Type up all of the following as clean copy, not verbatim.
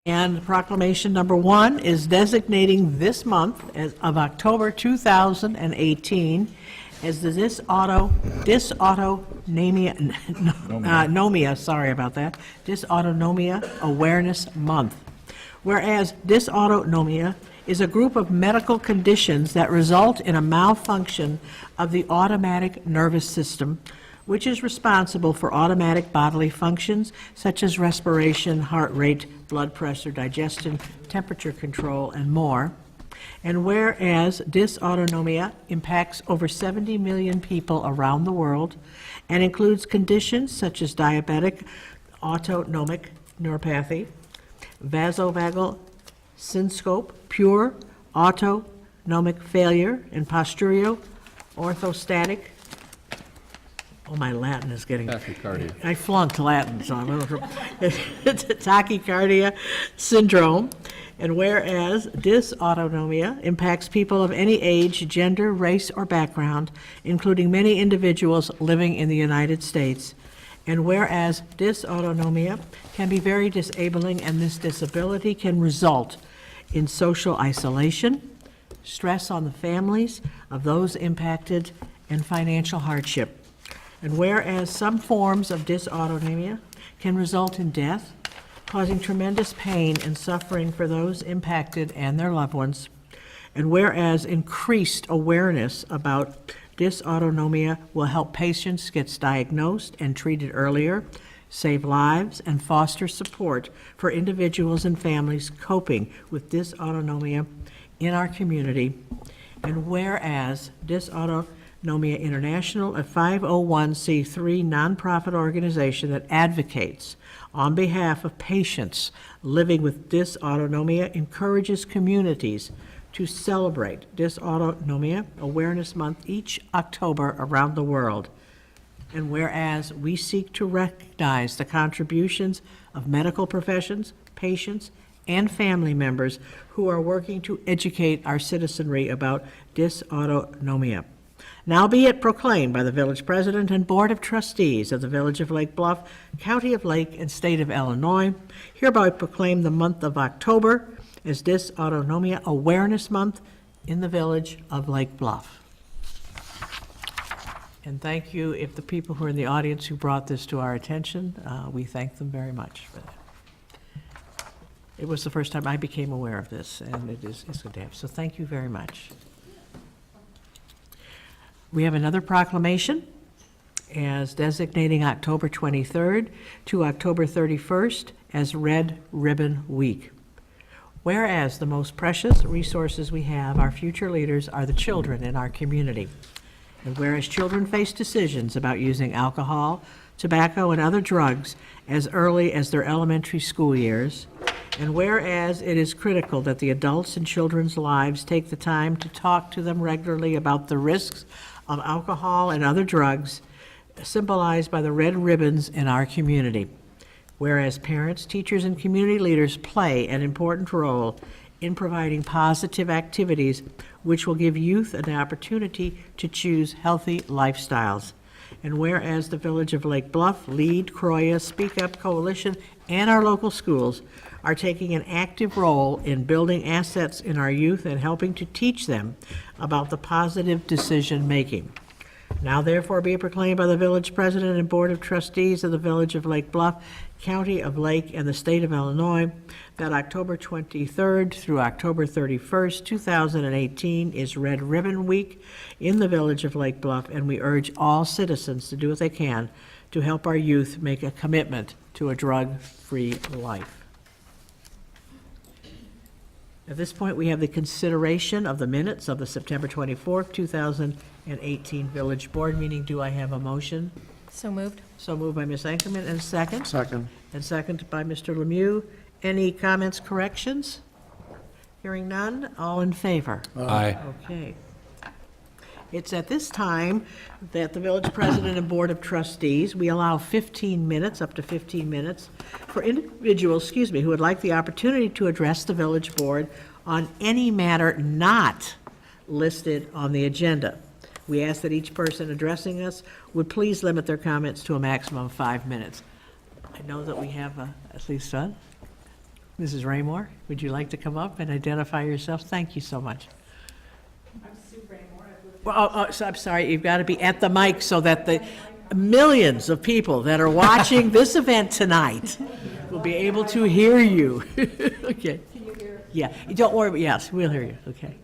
And proclamation number 1 is designating this month of October 2018 as the Dysautonomia Awareness Month. Whereas dysautonomia is a group of medical conditions that result in a malfunction of the automatic nervous system, which is responsible for automatic bodily functions such as respiration, heart rate, blood pressure, digestion, temperature control, and more. And whereas dysautonomia impacts over 70 million people around the world and includes conditions such as diabetic autonomic neuropathy, vasovagal syncope, pure autonomic failure, and postural orthostatic. Oh, my Latin is getting... Tachycardia. I flunked Latin, so I'm a little... Tachycardia syndrome. And whereas dysautonomia impacts people of any age, gender, race, or background, including many individuals living in the United States. And whereas dysautonomia can be very disabling, and this disability can result in social isolation, stress on the families of those impacted, and financial hardship. And whereas some forms of dysautonomia can result in death, causing tremendous pain and suffering for those impacted and their loved ones, and whereas increased awareness about dysautonomia will help patients get diagnosed and treated earlier, save lives, and foster support for individuals and families coping with dysautonomia in our community, and whereas Dysautonomia International, a 501c3 nonprofit organization that advocates on behalf of patients living with dysautonomia, encourages communities to celebrate Dysautonomia Awareness Month each October around the world. And whereas we seek to recognize the contributions of medical professions, patients, and family members who are working to educate our citizenry about dysautonomia. Now be it proclaimed by the Village President and Board of Trustees of the Village of Lake Bluff, County of Lake, and State of Illinois, hereby proclaim the month of October as Dysautonomia Awareness Month in the Village of Lake Bluff. And thank you, if the people who are in the audience who brought this to our attention, we thank them very much for that. It was the first time I became aware of this, and it's good to have. So thank you very much. We have another proclamation as designating October 23rd to October 31st as Red Ribbon Week. Whereas the most precious resources we have, our future leaders, are the children in our community. And whereas children face decisions about using alcohol, tobacco, and other drugs as early as their elementary school years, and whereas it is critical that the adults in children's lives take the time to talk to them regularly about the risks of alcohol and other drugs, symbolized by the red ribbons in our community. Whereas parents, teachers, and community leaders play an important role in providing positive activities which will give youth an opportunity to choose healthy lifestyles. And whereas the Village of Lake Bluff, LEAD, Croya, Speak Up Coalition, and our local schools are taking an active role in building assets in our youth and helping to teach them about the positive decision-making. Now therefore be it proclaimed by the Village President and Board of Trustees of the Village of Lake Bluff, County of Lake, and the State of Illinois, that October 23rd through October 31st, 2018 is Red Ribbon Week in the Village of Lake Bluff, and we urge all citizens to do what they can to help our youth make a commitment to a drug-free life. At this point, we have the consideration of the minutes of the September 24th, 2018 Village Board meeting. Do I have a motion? So moved. So moved by Ms. Ankerman, and second? Second. And second by Mr. Lemieux. Any comments, corrections? Hearing none, all in favor? Aye. Okay. It's at this time that the Village President and Board of Trustees, we allow 15 minutes, up to 15 minutes, for individuals, who would like the opportunity to address the Village Board on any matter not listed on the agenda. We ask that each person addressing us would please limit their comments to a maximum of 5 minutes. I know that we have at least one. Mrs. Raymore, would you like to come up and identify yourself? Thank you so much. I'm Sue Raymore. So I'm sorry, you've got to be at the mic so that the millions of people that are watching this event tonight will be able to hear you. Okay. Can you hear? Yeah, don't worry, yes, we'll hear you, okay.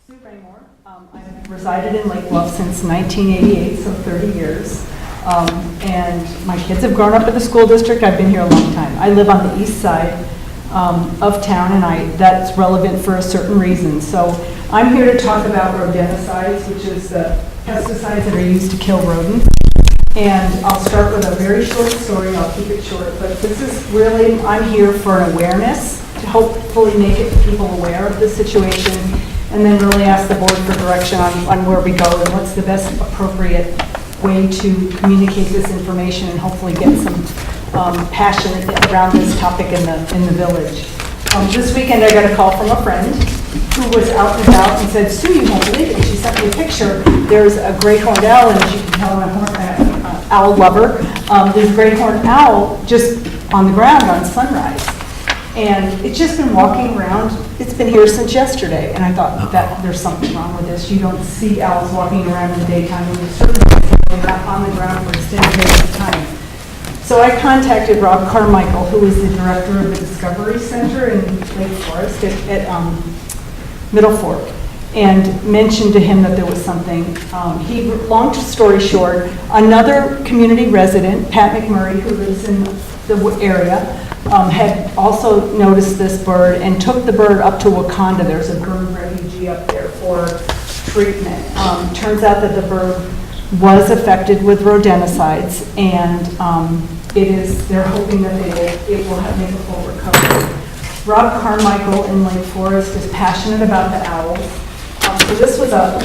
Sue Raymore. I've resided in Lake Bluff since 1988, so 30 years. And my kids have grown up in the school district. I've been here a long time. I live on the east side of town, and that's relevant for a certain reason. So I'm here to talk about rodenticides, which is the pesticides that are used to kill rodents. And I'll start with a very short story. I'll keep it short, but this is really, I'm here for an awareness to hopefully make people aware of the situation, and then really ask the board for direction on where we go and what's the best appropriate way to communicate this information and hopefully get some passion around this topic in the village. This weekend I got a call from a friend who was out and about and said, Sue, you won't believe it. And she sent me a picture. There's a great horned owl, and as you can tell I'm an owl lover. There's a great horned owl just on the ground on sunrise. And it's just been walking around. It's been here since yesterday. And I thought that there's something wrong with this. You don't see owls walking around in the daytime, and you're certainly not on the ground for extended periods of time. So I contacted Rob Carmichael, who is the director of the Discovery Center in Lake Forest at Middle Fork, and mentioned to him that there was something. Long story short, another community resident, Pat McMurray, who lives in the area, had also noticed this bird and took the bird up to Wakanda. There's a bird refugee up there for treatment. Turns out that the bird was affected with rodenticides, and they're hoping that it will make a full recovery. Rob Carmichael in Lake Forest is passionate about the owls. So this was a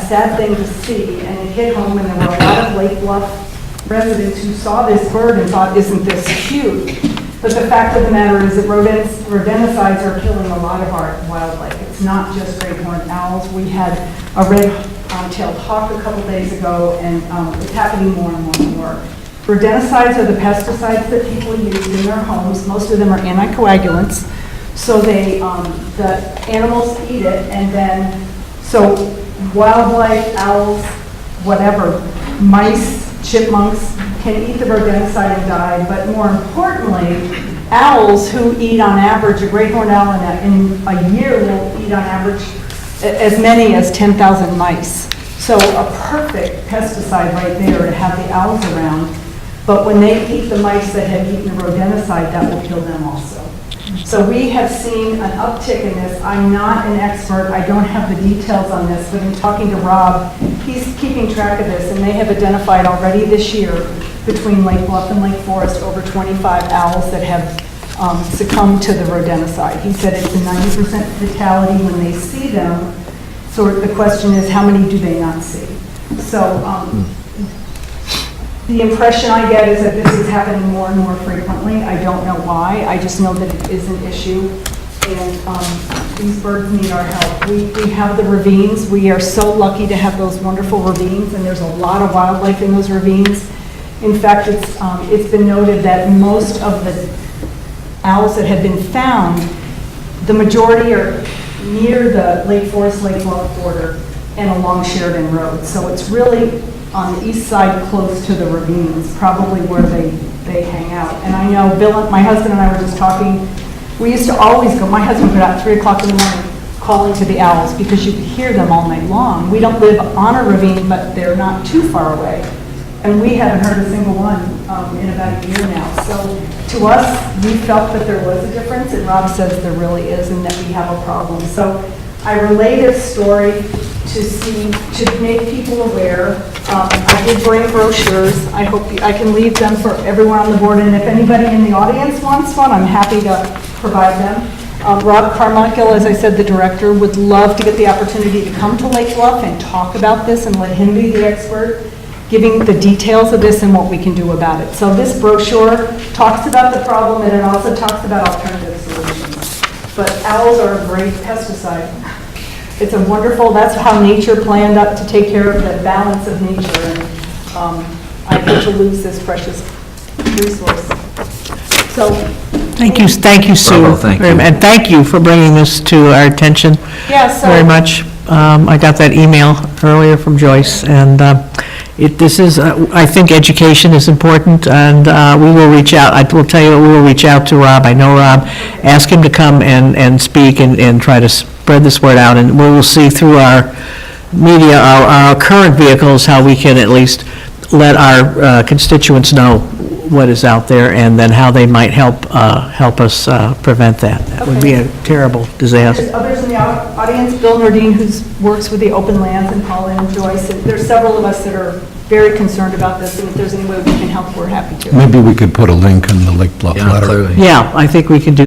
sad thing to see, and it hit home, and there were a lot of Lake Bluff residents who saw this bird and thought, isn't this cute? But the fact of the matter is that rodenticides are killing a lot of our wildlife. It's not just great horned owls. We had a red-tailed hawk a couple days ago, and it's happening more and more and more. Rodenticides are the pesticides that people use in their homes. Most of them are anticoagulants. So the animals eat it, and then, so wildlife, owls, whatever, mice, chipmunks can eat the rodenticide and die, but more importantly, owls who eat on average, a great horned owl in a year will eat on average as many as 10,000 mice. So a perfect pesticide right there to have the owls around. But when they eat the mice that have eaten the rodenticide, that will kill them also. So we have seen an uptick in this. I'm not an expert. I don't have the details on this, but in talking to Rob, he's keeping track of this, and they have identified already this year between Lake Bluff and Lake Forest over 25 owls that have succumbed to the rodenticide. He said it's a 90% fatality when they see them. So the question is, how many do they not see? So the impression I get is that this is happening more and more frequently. I don't know why. I just know that it is an issue. And these birds need our help. We have the ravines. We are so lucky to have those wonderful ravines, and there's a lot of wildlife in those ravines. In fact, it's been noted that most of the owls that have been found, the majority are near the Lake Forest, Lake Bluff border and along Sheridan Road. So it's really on the east side close to the ravines, probably where they hang out. And I know Bill, my husband and I were just talking, we used to always go, my husband would go out 3 o'clock in the morning calling to the owls because you could hear them all night long. We don't live on a ravine, but they're not too far away. And we haven't heard a single one in about a year now. So to us, we felt that there was a difference, and Rob says there really is, and that we have a problem. So I relay this story to make people aware. I did bring brochures. I hope I can leave them for everyone on the board, and if anybody in the audience wants one, I'm happy to provide them. Rob Carmichael, as I said, the director, would love to get the opportunity to come to Lake Bluff and talk about this and let him be the expert, giving the details of this and what we can do about it. So this brochure talks about the problem, and it also talks about alternative solutions. But owls are a great pesticide. It's a wonderful, that's how nature planned up to take care of the balance of nature, and I hate to lose this precious resource. So Thank you, Sue. Bravo, thank you. And thank you for bringing this to our attention Yeah, so. very much. I got that email earlier from Joyce, and this is, I think education is important, and we will reach out, I will tell you, we will reach out to Rob, I know Rob, ask him to come and speak and try to spread this word out, and we will see through our media, our current vehicles, how we can at least let our constituents know what is out there, and then how they might help us prevent that. That would be a terrible disaster. There's others in the audience, Bill Nordine, who works with the Open Lands, and Paula and Joyce, and there's several of us that are very concerned about this, and if there's any way we can help, we're happy to. Maybe we could put a link in the Lake Bluff Yeah, letter. clearly. Yeah, I think we can do.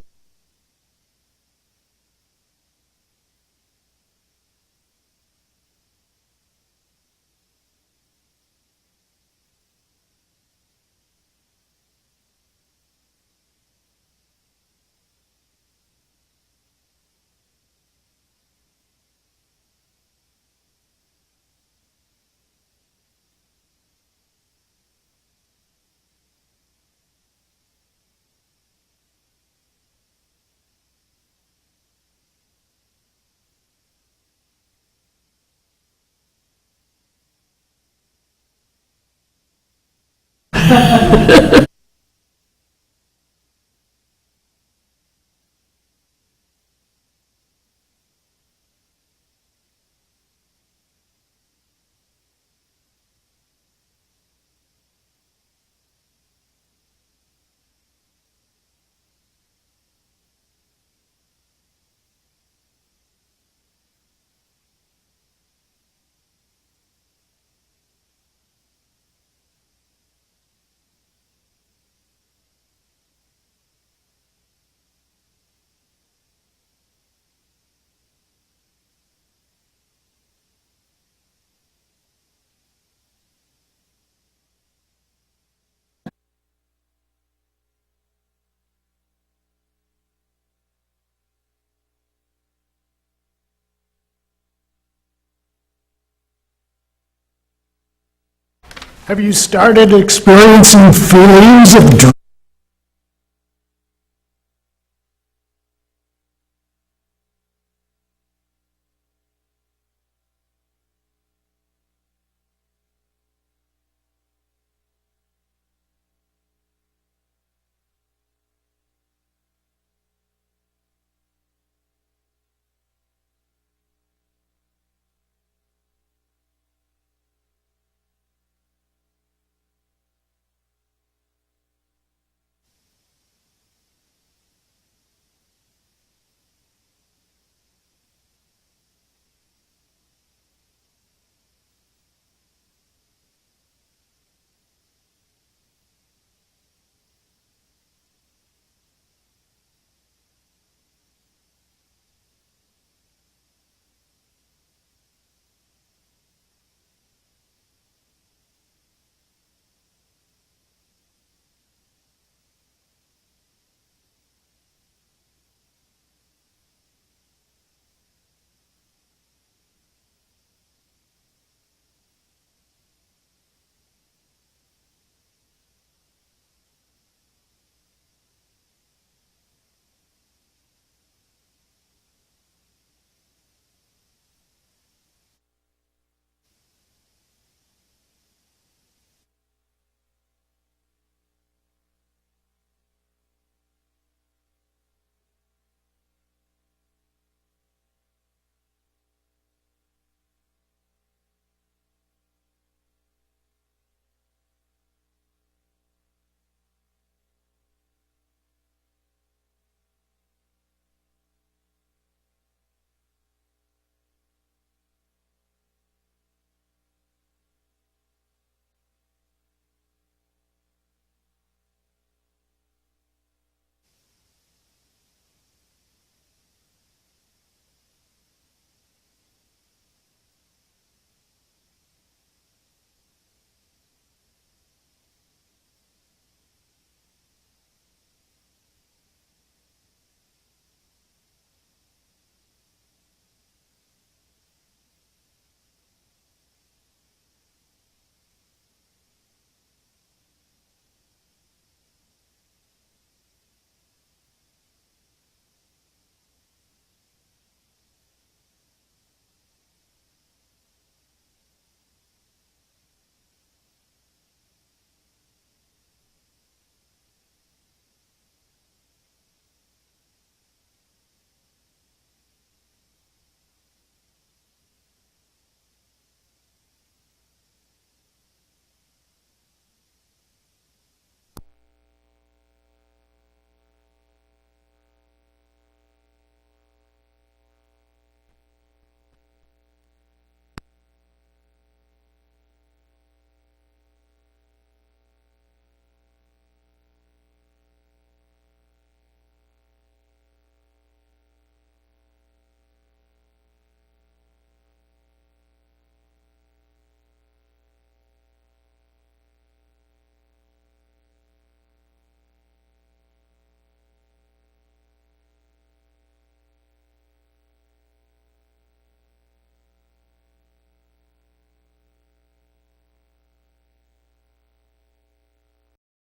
Have you started experiencing feelings of dread?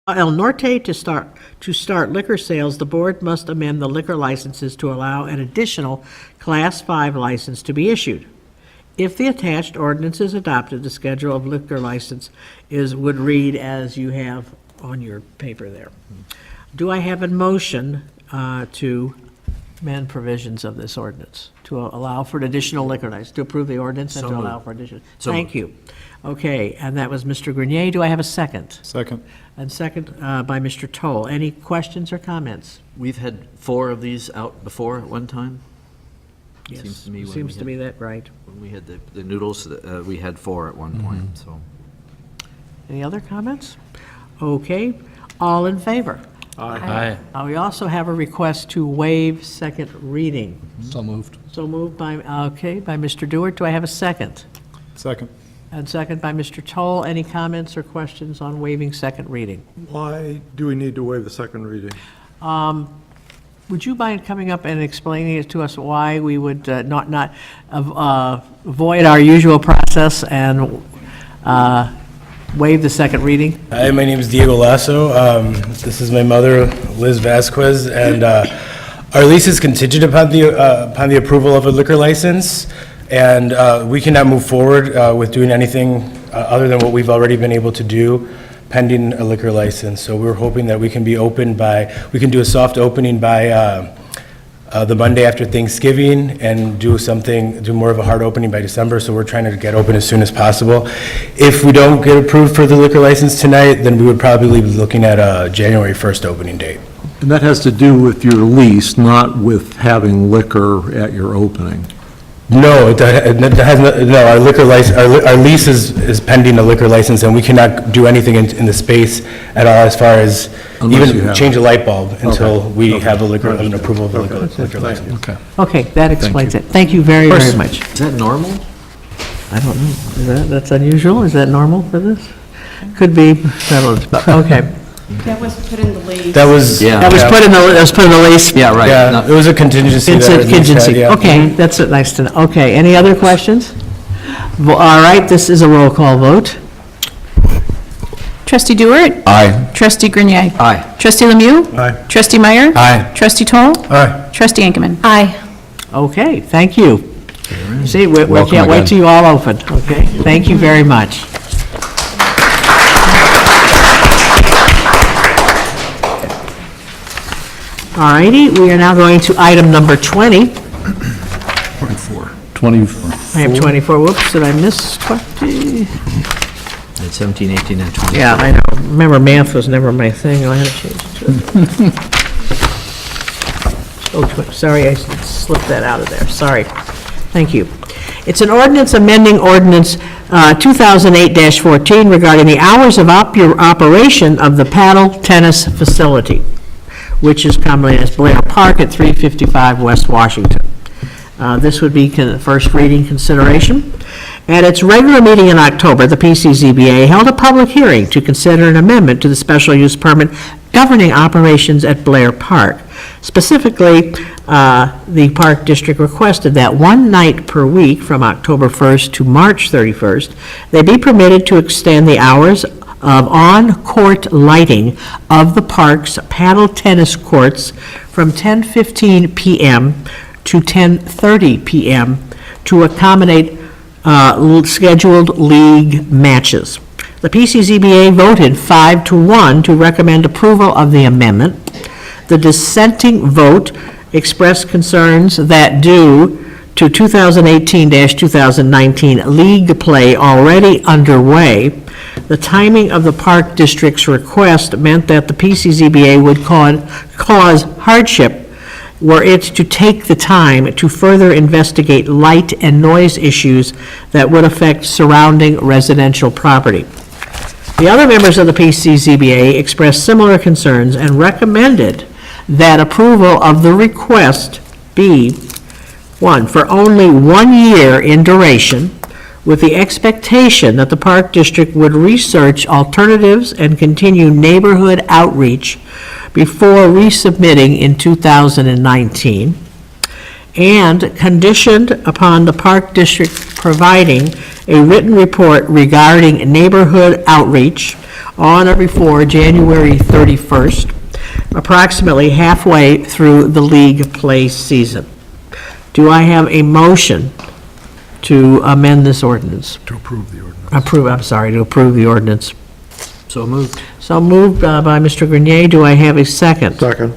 El Norte to start liquor sales, the board must amend the liquor licenses to allow an additional Class 5 license to be issued. If the attached ordinance is adopted, the schedule of liquor license would read as you have on your paper there. Do I have a motion to amend provisions of this ordinance, to allow for an additional liquor license, to approve the ordinance and So to moved. allow for additional? So Thank you. Okay, and that was Mr. Grenier. Do I have a second? Second. And second by Mr. Toll. Any questions or comments? We've had 4 of these out before at one time? Yes. Seems to me when we Seems to had- be that right. When we had the noodles, we had 4 at one point, so. Any other comments? Okay, all in favor? Aye. We also have a request to waive second reading. So moved. So moved by, by Mr. Dewar. Do I have a second? Second. And second by Mr. Toll. Any comments or questions on waiving second reading? Why do we need to waive the second reading? Would you mind coming up and explaining it to us why we would not avoid our usual process and waive the second reading? Hi, my name is Diego Lasso. This is my mother, Liz Vasquez, and our lease is contingent upon the approval of a liquor license, and we cannot move forward with doing anything other than what we've already been able to do pending a liquor license. So we're hoping that we can be open we can do a soft opening by the Monday after Thanksgiving and do more of a hard opening by December, so we're trying to get open as soon as possible. If we don't get approved for the liquor license tonight, then we would probably be looking at a January 1st opening date. And that has to do with your lease, not with having liquor at your opening. No, it has, no, our liquor license, our lease is pending a liquor license, and we cannot do anything in the space at all as far as Unless you even have change a light bulb until we Okay. have an approval of the liquor license. Okay. Okay, that explains it. Thank you very, very much. Is that normal? I don't know. That's unusual? Is that normal for this? Could be, but, okay. That was put in the lease. That was. Yeah. That was put in the lease. Yeah, right. Yeah, Not- it was a contingency. It's that a was leased at, contingency. yeah. Okay, that's nice to know. Okay, any other questions? All right, this is a roll call vote. Trustee Dewart? Aye. Trustee Grenier? Aye. Trustee Lemieux? Aye. Trustee Meyer? Aye. Trustee Toll? Aye. Trustee Ankerman? Aye. Okay, thank you. See, we Welcome can't wait again. till you all open, okay? Thank you very much. All righty, we are now going to item number 20. 24. I have 24, whoops, did I miss 20? At 17, 18, and 20. Yeah, I know, remember math was never my thing, I had to change it to sorry, I slipped that out of there, sorry. Thank you. It's an ordinance amending ordinance 2008-14 regarding the hours of operation of the paddle tennis facility, which is commonly as Blair Park at 355 West Washington. This would be first reading consideration. At its regular meeting in October, the PCZBA held a public hearing to consider an amendment to the special use permit governing operations at Blair Park. Specifically, the Park District requested that one night per week from October 1st to March 31st, they be permitted to extend the hours of on-court lighting of the park's paddle tennis courts from 10:15 p.m. to 10:30 p.m. to accommodate scheduled league matches. The PCZBA voted 5-1 to recommend approval of the amendment. The dissenting vote expressed concerns that due to 2018-2019 league play already underway, the timing of the Park District's request meant that the PCZBA would cause hardship were it to take the time to further investigate light and noise issues that would affect surrounding residential property. The other members of the PCZBA expressed similar concerns and recommended that approval of the request be, one, for only 1 year in duration, with the expectation that the Park District would research alternatives and continue neighborhood outreach before resubmitting in 2019, and conditioned upon the Park District providing a written report regarding neighborhood outreach on or before January 31st, approximately halfway through the league play season. Do I have a motion to amend this ordinance? To approve the ordinance. To approve the ordinance. So moved. So moved by Mr. Grenier. Do I have a second? Second.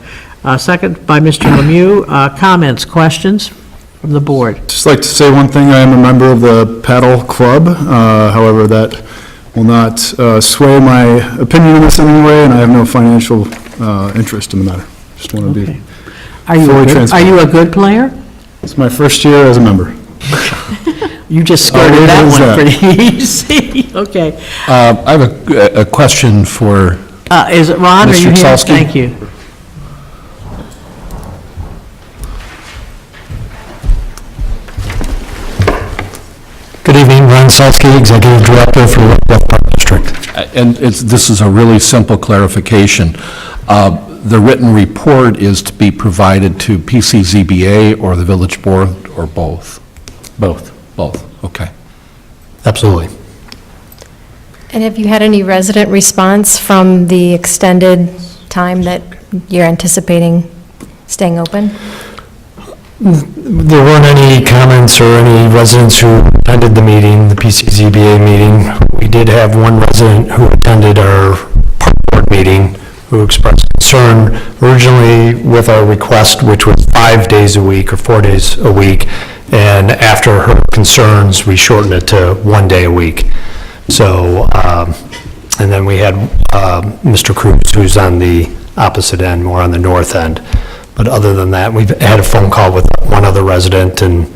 Second by Mr. Lemieux. Comments, questions from the board? Just like to say one thing, I am a member of the paddle club. However, that will not sway my opinion on this in any way, and I have no financial interest in the matter. Just want to Okay. be, Are you Fully a good- transparent. Are you a good player? it's my first year as a member. You just Oh, skirted it that is one that. pretty easy. Okay. I have a question for Is it Ron? Are Mr. you here? Tsalski? Thank you. Good evening, Ron Salsky, Executive Director for Bluff Park District. And this is a really simple clarification. The written report is to be provided to PCZBA or the village board, or both? Both. Both, okay. Absolutely. And have you had any resident response from the extended time that you're anticipating staying open? There weren't any comments or any residents who attended the meeting, the PCZBA meeting. We did have one resident who attended our park board meeting who expressed concern originally with our request, which was 5 days a week or 4 days a week. And after her concerns, we shortened it to 1 day a week. So, and then we had Mr. Cruz, who's on the opposite end, more on the north end. But other than that, we've had a phone call with one other resident, and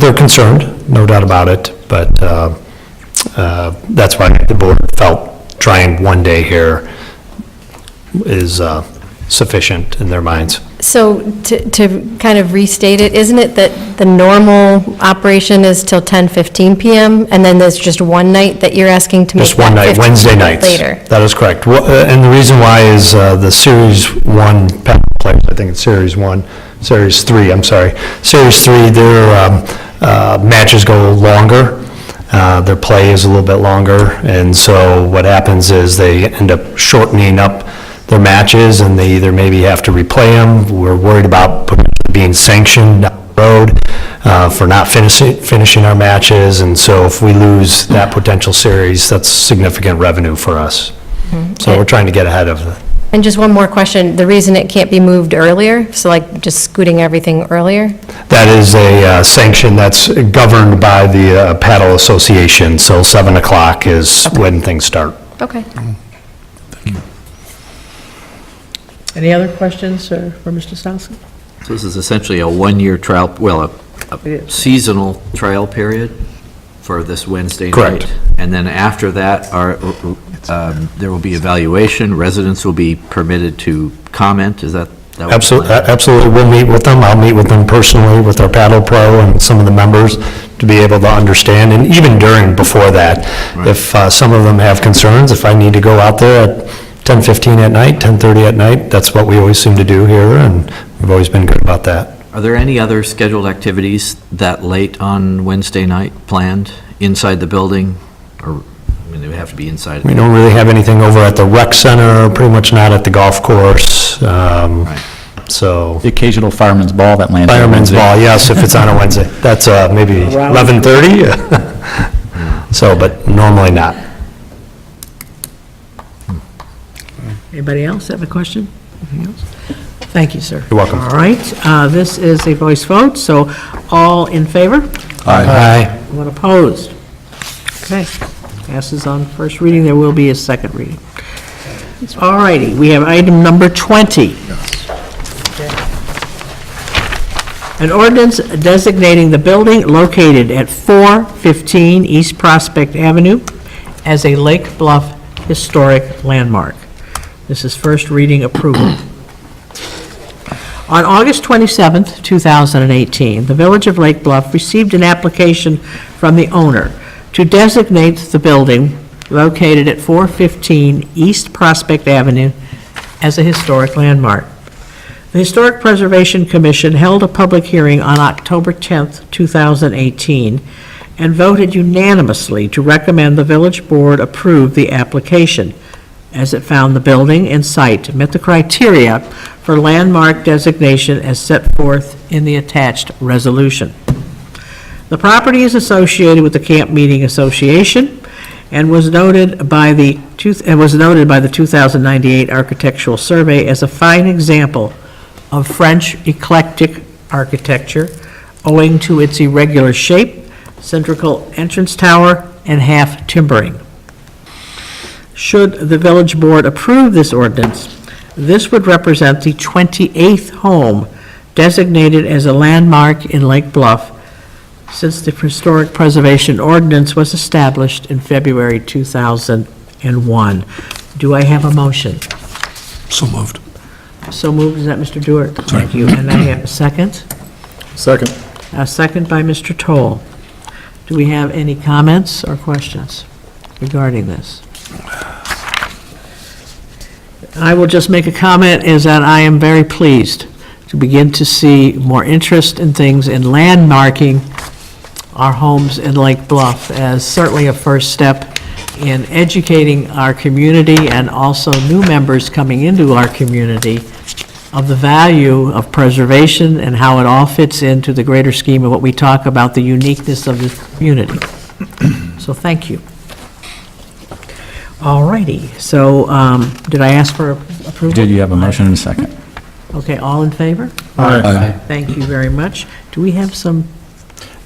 they're concerned, no doubt about it. But that's why the board felt trying 1 day here is sufficient in their minds. So to kind of restate it, isn't it that the normal operation is till 10:15 PM, and then there's just one night that you're asking to make Just one that night, 15 Wednesday nights. later? That is correct. And the reason why is the Series 1 paddle players, I think it's Series 1, Series 3, I'm sorry. Series 3, their matches go longer. Their play is a little bit longer. And so what happens is they end up shortening up their matches, and they either maybe have to replay them. We're worried about being sanctioned down the road for not finishing our matches, and so if we lose that potential series, that's significant revenue for us. So we're trying to get ahead of it. And just one more question, the reason it can't be moved earlier, so like just scooting everything earlier? That is a sanction that's governed by the Paddle Association, so 7 o'clock is when things start. Okay. Any other questions for Mr. Salsky? So this is essentially a one-year trial, well, a seasonal trial period for this Wednesday night? Correct. And then after that, there will be evaluation, residents will be permitted to comment, is that? Absolutely, we'll meet with them. I'll meet with them personally with our Paddle Pro and some of the members to be able to understand, and even before that, if some of them have concerns, if I need to go out there at 10:15 at night, 10:30 at night, that's what we always seem to do here, and we've always been good about that. Are there any other scheduled activities that late on Wednesday night planned inside the building? Or, I mean, they would have to be inside. We don't really have anything over at the rec center, pretty much not at the golf course, so. The occasional fireman's ball that lands. on Fireman's Wednesday. ball, yes, if it's on a Wednesday. That's maybe 11:30, so, but normally not. Anybody else have a question? Anything else? Thank you, sir. You're welcome. All right, this is a voice vote, so all in favor? Aye. Anyone opposed? Okay, passes on first reading. There will be a second reading. All righty, we have item number 20. An ordinance designating the building located at 415 East Prospect Avenue as a Lake Bluff historic landmark. This is first reading approval. On August 27th, 2018, the Village of Lake Bluff received an application from the owner to designate the building located at 415 East Prospect Avenue as a historic landmark. The Historic Preservation Commission held a public hearing on October 10th, 2018, and voted unanimously to recommend the village board approve the application, as it found the building and site met the criteria for landmark designation as set forth in the attached resolution. The property is associated with the Camp Meeting Association and was noted by the 2098 Architectural Survey as a fine example of French eclectic architecture owing to its irregular shape, cylindrical entrance tower, and half timbering. Should the village board approve this ordinance, this would represent the 28th home designated as a landmark in Lake Bluff since the Historic Preservation Ordinance was established in February 2001. Do I have a motion? So moved. So moved, is that Mr. Dewar? Thank you. And I have a second? Second. A second by Mr. Toll. Do we have any comments or questions regarding this? I will just make a comment, is that I am very pleased to begin to see more interest in things in landmarking our homes in Lake Bluff as certainly a first step in educating our community and also new members coming into our community of the value of preservation and how it all fits into the greater scheme of what we talk about, the uniqueness of this community. So thank you. All righty, so did I ask for approval? Did you have a motion and a second? Okay, all in favor? Aye. Thank you very much. Do we have some,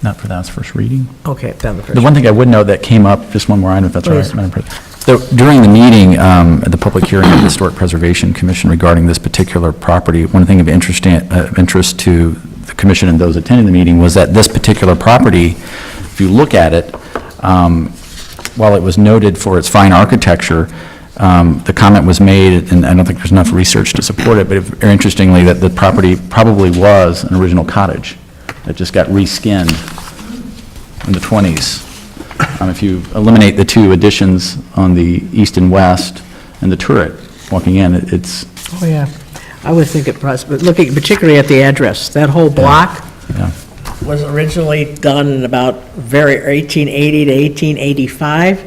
Not for that first reading. okay, done the first. The one thing I would note that came up, just one more item, if that's all Please. right, Madam President. So during the meeting, at the public hearing of the Historic Preservation Commission regarding this particular property, one thing of interest to the commission and those attending the meeting was that this particular property, if you look at it, while it was noted for its fine architecture, the comment was made, and I don't think there's enough research to support it, but very interestingly, that the property probably was an original cottage that just got reskinned in the 20s. If you eliminate the two additions on the east and west and the turret walking in, it's, Oh, yeah. I would think it, but looking particularly at the address, that whole block yeah. was originally done in about 1880 to 1885,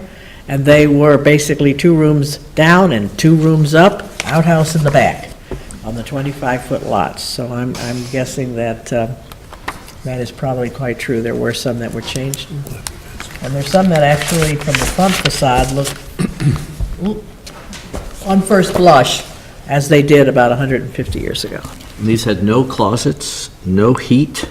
and they were basically 2 rooms down and 2 rooms up, outhouse in the back, on the 25-foot lots. So I'm guessing that that is probably quite true. There were some that were changed, and there's some that actually, from the front facade, look on first blush as they did about 150 years ago. These had no closets, no heat,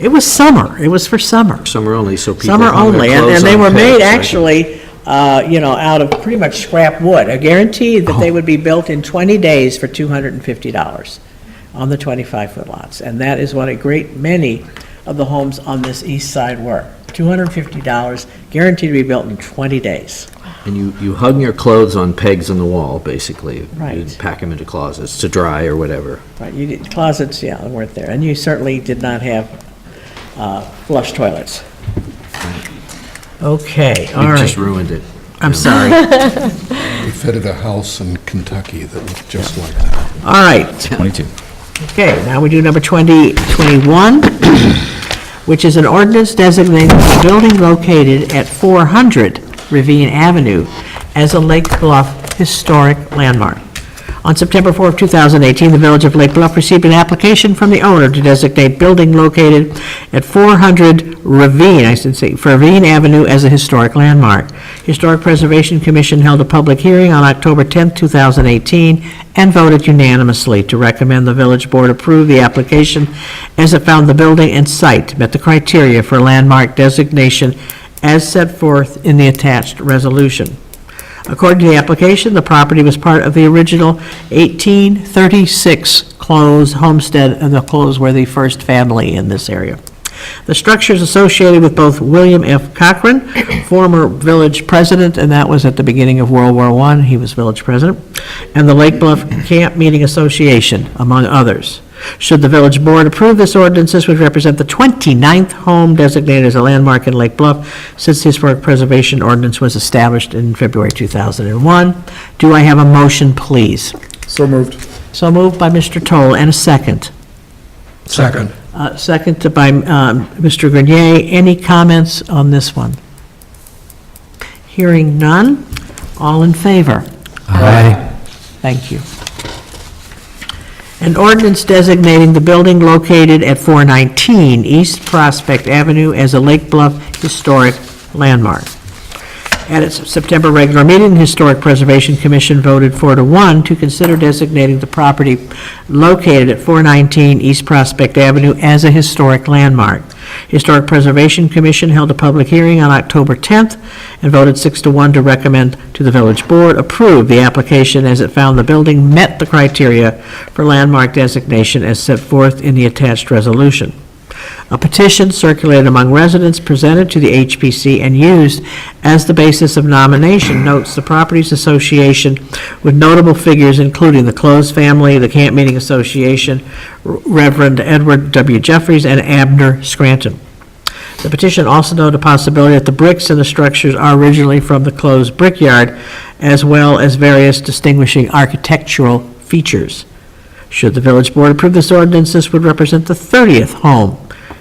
It was summer. It was for summer. summer only, so people Summer hung their only, and clothes they on were made pegs, right? actually, out of pretty much scrap wood. I guarantee that they would be built in 20 days for $250 on the 25-foot lots. And that is what a great many of the homes on this east side were. $250, guaranteed to be built in 20 days. And you hung your clothes on pegs on the wall, basically. Right. You'd pack them into closets to dry or whatever. Right, you did, closets, yeah, weren't there. And you certainly did not have flush toilets. Okay, all You just right. ruined it. I'm sorry. We fitted a house in Kentucky that looked just like that. All right. 22. Okay, now we do number 2021, which is an ordinance designating a building located at 400 Ravine Avenue as a Lake Bluff historic landmark. On September 4 of 2018, the Village of Lake Bluff received an application from the owner to designate building located at 400 Ravine, Ravine Avenue as a historic landmark. Historic Preservation Commission held a public hearing on October 10, 2018, and voted unanimously to recommend the village board approve the application as it found the building and site met the criteria for landmark designation as set forth in the attached resolution. According to the application, the property was part of the original 1836 Close homestead, and the Close were the first family in this area. The structure is associated with both William F. Cochran, former village president, and that was at the beginning of World War I, he was village president, and the Lake Bluff Camp Meeting Association, among others. Should the village board approve this ordinance, this would represent the 29th home designated as a landmark in Lake Bluff since the Historic Preservation Ordinance was established in February 2001. Do I have a motion, please? So moved. So moved by Mr. Toll, and a second. Second. Seconded by Mr. Grenier. Any comments on this one? Hearing none. All in favor? Aye. Thank you. An ordinance designating the building located at 419 East Prospect Avenue as a Lake Bluff Historic Landmark. At its September regular meeting, the Historic Preservation Commission voted 4-1 to consider designating the property located at 419 East Prospect Avenue as a historic landmark. Historic Preservation Commission held a public hearing on October 10th and voted 6-1 to recommend to the village board approve the application as it found the building met the criteria for landmark designation as set forth in the attached resolution. A petition circulated among residents presented to the HPC and used as the basis of nomination notes the property's association with notable figures including the Close family, the Camp Meeting Association, Reverend Edward W. Jeffries, and Abner Scranton. The petition also noted a possibility that the bricks in the structures are originally from the Close brickyard, as well as various distinguishing architectural features. Should the village board approve this ordinance, this would represent the 30th home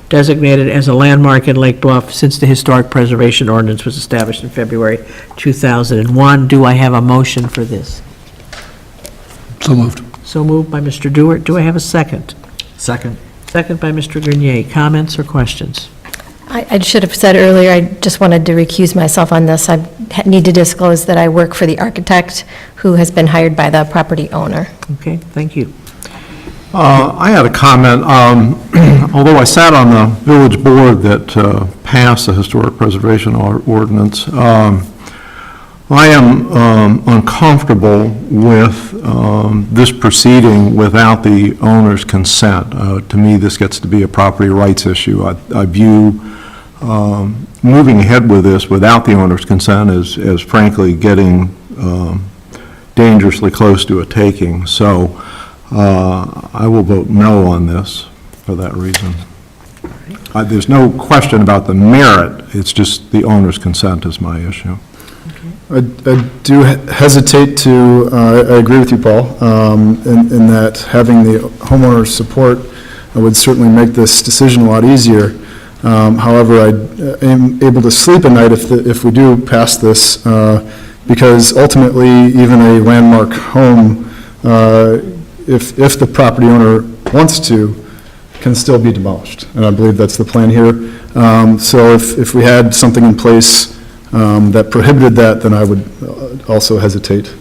designated as a landmark in Lake Bluff since the Historic Preservation Ordinance was established in February 2001. Do I have a motion for this? So moved. So moved by Mr. Dewart. Do I have a second? Second. Second by Mr. Grenier. Comments or questions? I should have said earlier, I just wanted to recuse myself on this. I need to disclose that I work for the architect who has been hired by the property owner. Okay, thank you. I had a comment. Although I sat on the village board that passed the Historic Preservation Ordinance, I am uncomfortable with this proceeding without the owner's consent. To me, this gets to be a property rights issue. I view moving ahead with this without the owner's consent as frankly getting dangerously close to a taking. So I will vote no on this for that reason. There's no question about the merit, it's just the owner's consent is my issue. I do hesitate to, I agree with you, Paul, in that having the homeowner's support would certainly make this decision a lot easier. However, I am able to sleep at night if we do pass this, because ultimately, even a landmark home, if the property owner wants to, can still be demolished. And I believe that's the plan here. So if we had something in place that prohibited that, then I would also hesitate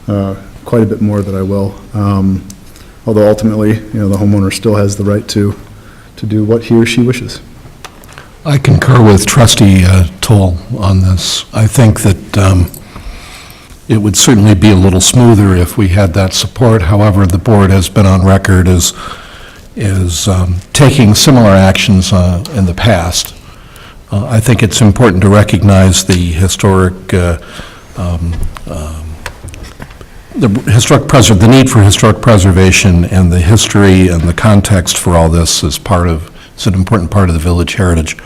quite a bit more than I will. Although ultimately, the homeowner still has the right to do what he or she wishes. I concur with Trustee Toll on this. I think that it would certainly be a little smoother if we had that support. However, the board has been on record as taking similar actions in the past. I think it's important to recognize the the need for historic preservation and the history and the context for all this is an important part of the village heritage.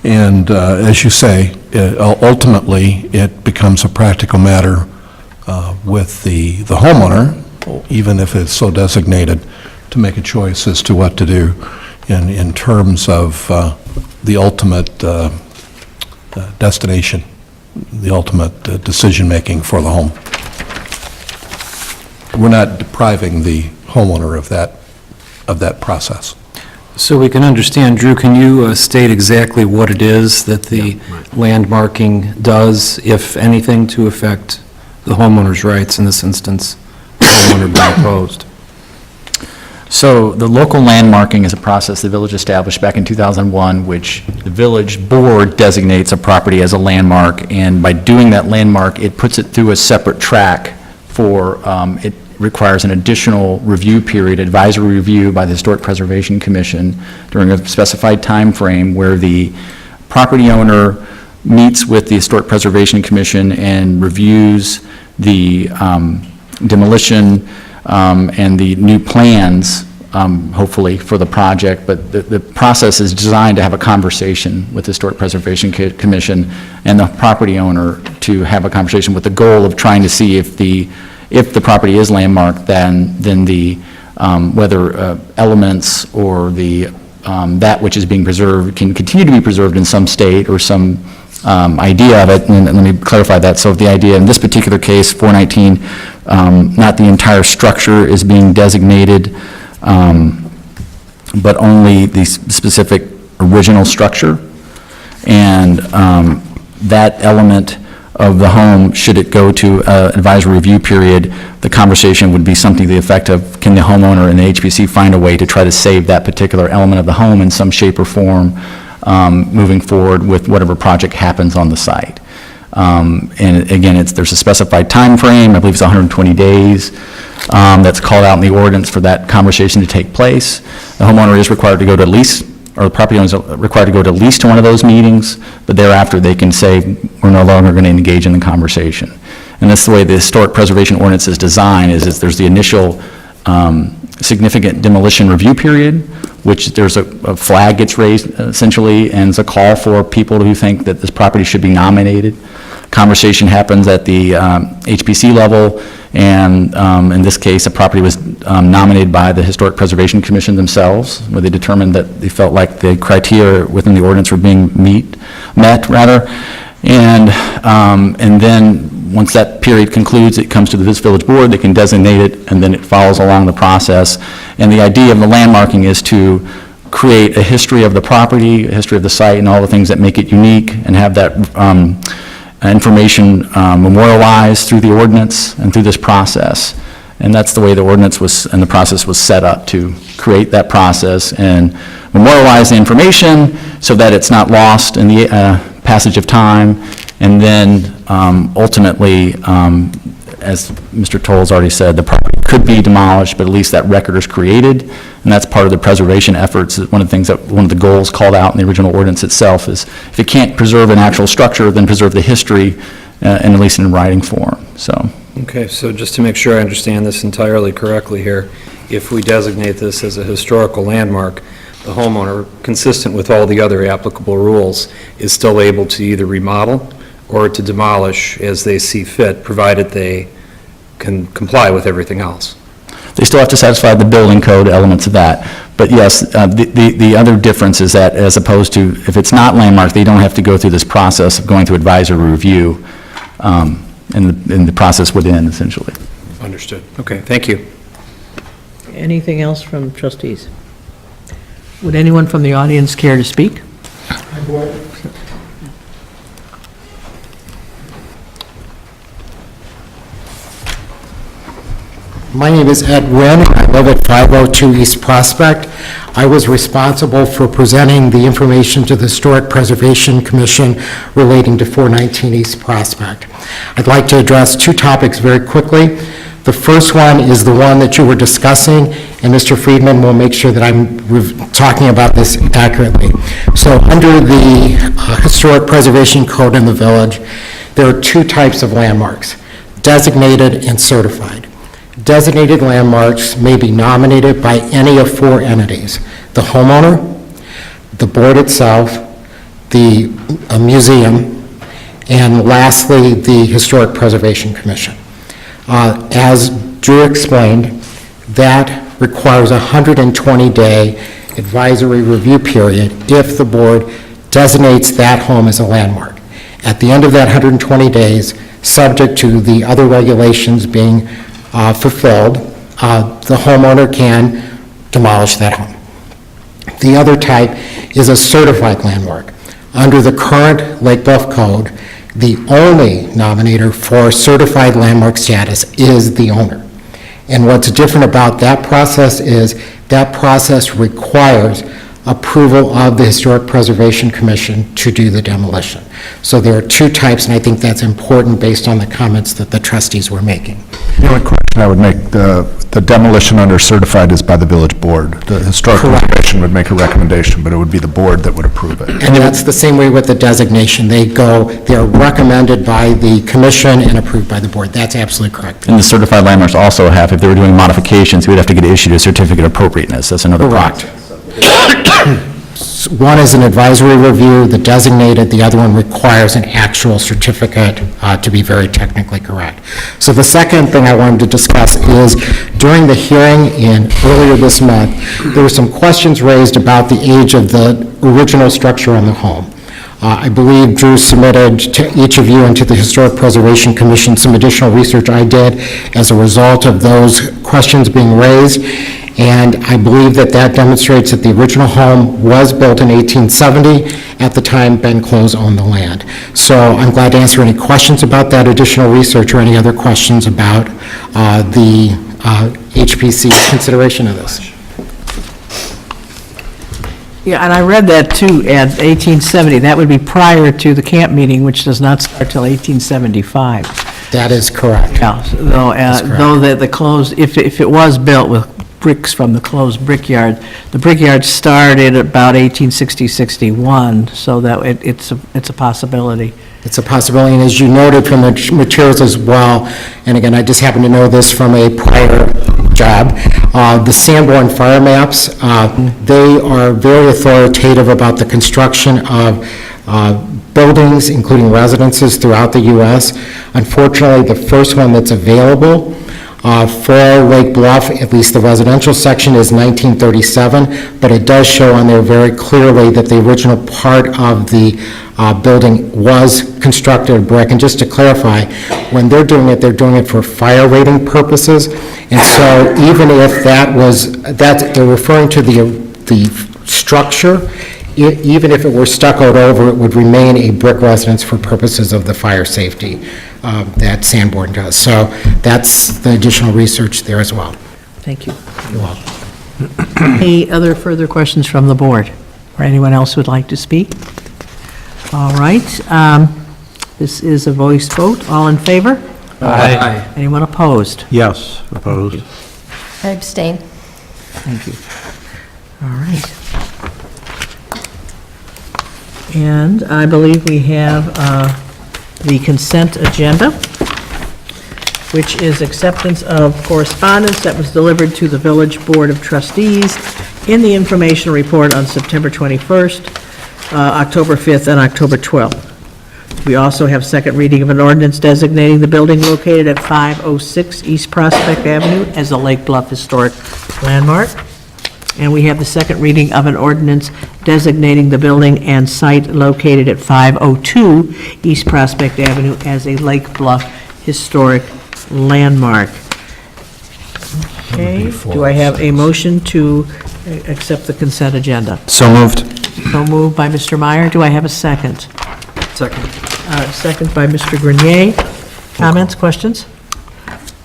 And as you say, ultimately, it becomes a practical matter with the homeowner, even if it's so designated, to make a choice as to what to do in terms of the ultimate destination, the ultimate decision-making for the home. We're not depriving the homeowner of that process. So we can understand, Drew, can you state exactly what it is that the landmarking does, if anything, to affect the homeowner's rights in this instance, the homeowner being opposed? So the local landmarking is a process the village established back in 2001, which the village board designates a property as a landmark, and by doing that landmark, it puts it through a separate track for, it requires an additional review period, advisory review by the Historic Preservation Commission during a specified time frame where the property owner meets with the Historic Preservation Commission and reviews the demolition and the new plans, hopefully, for the project. But the process is designed to have a conversation with the Historic Preservation Commission and the property owner to have a conversation with the goal of trying to see if the property is landmarked, then the whether elements or that which is being preserved can continue to be preserved in some state or some idea of it, and let me clarify that. So the idea in this particular case, 419, not the entire structure is being designated, but only the specific original structure, and that element of the home, should it go to an advisory review period, the conversation would be something to the effect of, can the homeowner and the HPC find a way to try to save that particular element of the home in some shape or form moving forward with whatever project happens on the site. And again, there's a specified time frame. I believe it's 120 days, that's called out in the ordinance for that conversation to take place. The homeowner is required to go to at least, or the property owner is required to go to at least one of those meetings, but thereafter they can say, we're no longer going to engage in the conversation. And that's the way the historic preservation ordinance is designed, is there's the initial significant demolition review period, which there's a flag gets raised essentially, and it's a call for people who think that this property should be nominated. Conversation happens at the HPC level, and in this case, a property was nominated by the Historic Preservation Commission themselves, where they determined that they felt like the criteria within the ordinance were being met. And then once that period concludes, it comes to the village board, they can designate it, and then it follows along the process. And the idea of the landmarking is to create a history of the property, a history of the site, and all the things that make it unique, and have that information memorialized through the ordinance and through this process. And that's the way the ordinance was, and the process was set up, to create that process and memorialize the information so that it's not lost in the passage of time. And then ultimately, as Mr. Toll's already said, the property could be demolished, but at least that record is created, and that's part of the preservation efforts. One of the things one of the goals called out in the original ordinance itself is, if it can't preserve an actual structure, then preserve the history, and at least in writing form. So. Okay, so just to make sure I understand this entirely correctly here, if we designate this as a historical landmark, the homeowner, consistent with all the other applicable rules, is still able to either remodel or to demolish as they see fit, provided they can comply with everything else. They still have to satisfy the building code elements of that. But yes, the other difference is that, as opposed to, if it's not landmarked, they don't have to go through this process of going through advisory review, and the process would end, essentially. Understood. Okay, thank you. Anything else from trustees? Would anyone from the audience care to speak? My name is Ed Wynn. I live at 502 East Prospect. I was responsible for presenting the information to the Historic Preservation Commission relating to 419 East Prospect. I'd like to address two topics very quickly. The first one is the one that you were discussing, and Mr. Friedman will make sure that I'm talking about this accurately. So under the Historic Preservation Code in the village, there are two types of landmarks: designated and certified. Designated landmarks may be nominated by any of four entities: the homeowner, the board itself, the museum, and lastly, the Historic Preservation Commission. As Drew explained, that requires a 120-day advisory review period if the board designates that home as a landmark. At the end of that 120 days, subject to the other regulations being fulfilled, the homeowner can demolish that home. The other type is a certified landmark. Under the current Lake Bluff Code, the only nominator for certified landmark status is the owner. And what's different about that process is that process requires approval of the Historic Preservation Commission to do the demolition. So there are two types, and I think that's important based on the comments that the trustees were making. The only question I would make, the demolition under certified is by the village board. The Historic Preservation would make a recommendation, but it would be the board that would approve it. And that's the same way with the designation. They're recommended by the commission and approved by the board. That's absolutely correct. And the certified landmarks also have, if they were doing modifications, we'd have to get issued a certificate of appropriateness. That's another process. One is an advisory review, the designated, the other one requires an actual certificate to be very technically correct. So the second thing I wanted to discuss is, during the hearing earlier this month, there were some questions raised about the age of the original structure on the home. I believe Drew submitted to each of you and to the Historic Preservation Commission some additional research I did as a result of those questions being raised, and I believe that that demonstrates that the original home was built in 1870. At the time, Ben Close owned the land. So I'm glad to answer any questions about that additional research or any other questions about the HPC's consideration of this. Yeah, and I read that too, Ed, 1870. That would be prior to the camp meeting, which does not start till 1875. That is correct. Yeah, though the closed, if it was built with bricks from the closed brickyard, the brickyard started about 1860-61, so that it's a possibility. It's a possibility, and as you noted from the materials as well, and again, I just happen to know this from a prior job, the Sanborn fire maps, they are very authoritative about the construction of buildings, including residences throughout the U.S. Unfortunately, the first one that's available for Lake Bluff, at least the residential section, is 1937, but it does show on there very clearly that the original part of the building was constructed of brick. And just to clarify, when they're doing it for fire rating purposes. And so even if they're referring to the structure, even if it were stuccoed over, it would remain a brick residence for purposes of the fire safety that Sanborn does. So that's the additional research there as well. Thank you. You're welcome. Any other further questions from the board? Or anyone else who would like to speak? All right. This is a voice vote. All in favor? Aye. Anyone opposed? Yes, opposed. I abstain. Thank you. All right. And I believe we have the consent agenda, which is acceptance of correspondence that was delivered to the Village Board of Trustees in the information report on September 21st, October 5th, and October 12th. We also have second reading of an ordinance designating the building located at 506 East Prospect Avenue as a Lake Bluff Historic Landmark. And we have the second reading of an ordinance designating the building and site located at 502 East Prospect Avenue as a Lake Bluff Historic Landmark. Okay, do I have a motion to accept the consent agenda? So moved. So moved by Mr. Meyer. Do I have a second? Second. Second by Mr. Grenier. Comments, questions?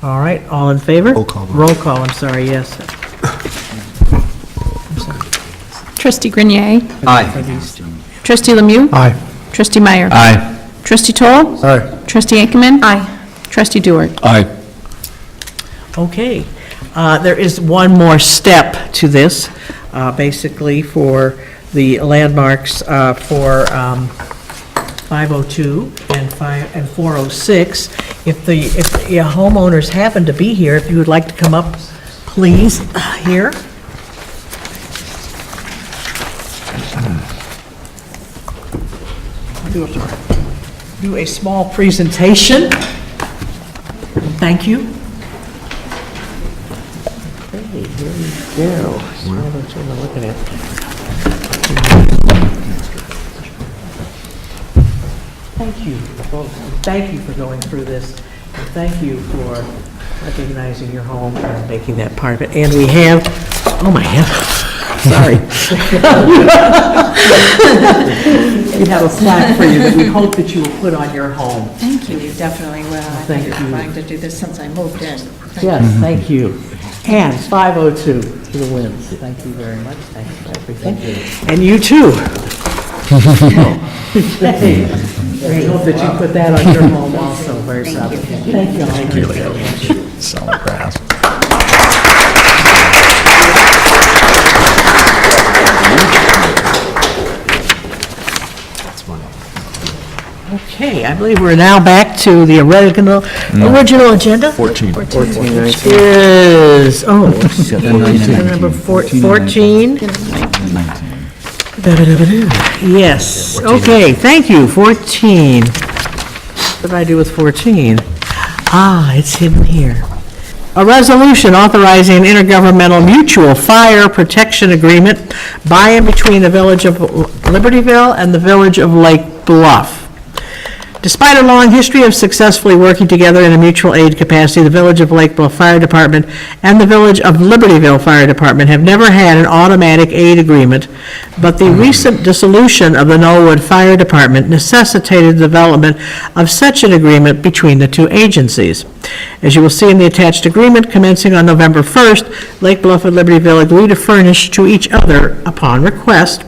All right, all in favor? Roll call. Roll call, I'm sorry, yes. Trustee Grenier? Aye. Trustee Lemieux? Aye. Trustee Meyer? Aye. Trustee Toll? Aye. Trustee Ankman? Aye. Trustee Dewar? Aye. Okay, there is one more step to this, basically for the landmarks for 502 and 406. If the homeowners happen to be here, if you would like to come up, please, here. Do a small presentation. Thank you. Okay, here we go. That's what I'm looking at. Thank you. Thank you for going through this. And thank you for recognizing your home and making that part of it. And we have, oh my head, sorry. We have a plaque for you that we hope that you will put on your home. Thank you, you definitely will. I've Thank been you. trying to do this since I moved in. Yes, thank you. And 502 to the wins. Thank you very much. Thank you for everything. And you too. Okay. We hope that you put that on your home also. Very proud of you. Thank you. Thank you. Solid grass. Okay, I believe we're now back to the original agenda. 14. Which is, number 14. Yes, okay, thank you. 14. What did I do with 14? It's hidden here. A resolution authorizing an intergovernmental mutual fire protection agreement by and between the Village of Libertyville and the Village of Lake Bluff. Despite a long history of successfully working together in a mutual aid capacity, the Village of Lake Bluff Fire Department and the Village of Libertyville Fire Department have never had an automatic aid agreement, but the recent dissolution of the Knollwood Fire Department necessitated the development of such an agreement between the two agencies. As you will see in the attached agreement, commencing on November 1st, Lake Bluff and Libertyville agree to furnish to each other, upon request,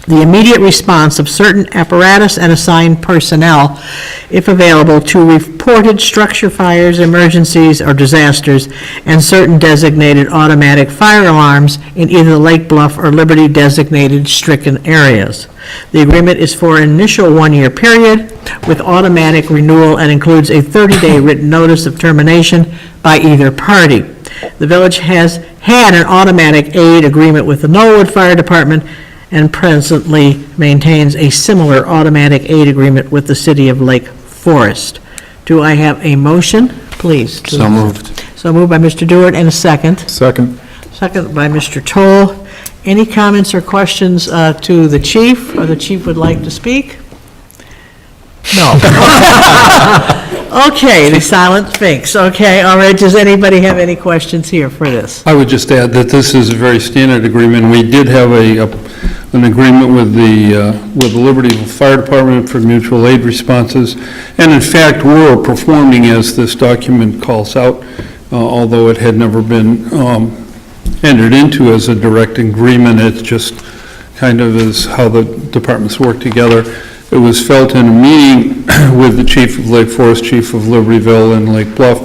the immediate response of certain apparatus and assigned personnel, if available, to reported structure fires, emergencies, or disasters, and certain designated automatic fire alarms in either the Lake Bluff or Liberty designated stricken areas. The agreement is for an initial one-year period with automatic renewal and includes a 30-day written notice of termination by either party. The village has had an automatic aid agreement with the Knollwood Fire Department and presently maintains a similar automatic aid agreement with the city of Lake Forest. Do I have a motion, please? So moved. So moved by Mr. Dewart, and a second. Second. Second by Mr. Toll. Any comments or questions to the chief, or the chief would like to speak? No. Okay, the silent thinks. Okay, all right, does anybody have any questions here for this? I would just add that this is a very standard agreement. We did have an agreement with the Libertyville Fire Department for mutual aid responses, and in fact, we're performing as this document calls out, although it had never been entered into as a direct agreement. It's just kind of is how the departments work together. It was felt in a meeting with the chief of Lake Forest, chief of Libertyville and Lake Bluff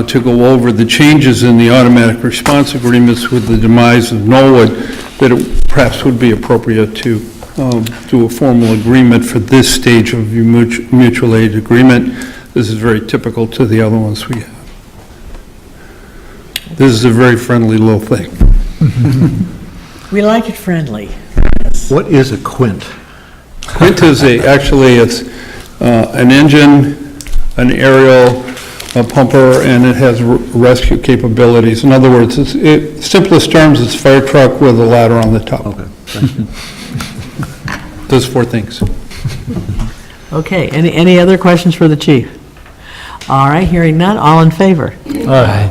to go over the changes in the automatic response agreements with the demise of Knollwood, that it perhaps would be appropriate to do a formal agreement for this stage of your mutual aid agreement. This is very typical to the other ones we have. This is a very friendly little thing. We like it friendly. What is a quint? Quint is actually it's an engine, an aerial, a pumper, and it has rescue capabilities. In other words, simplest terms, it's a fire truck with a ladder on the top. Okay, thank you. Does 4 things. Okay, any other questions for the chief? All right, hearing none, all in favor? Aye.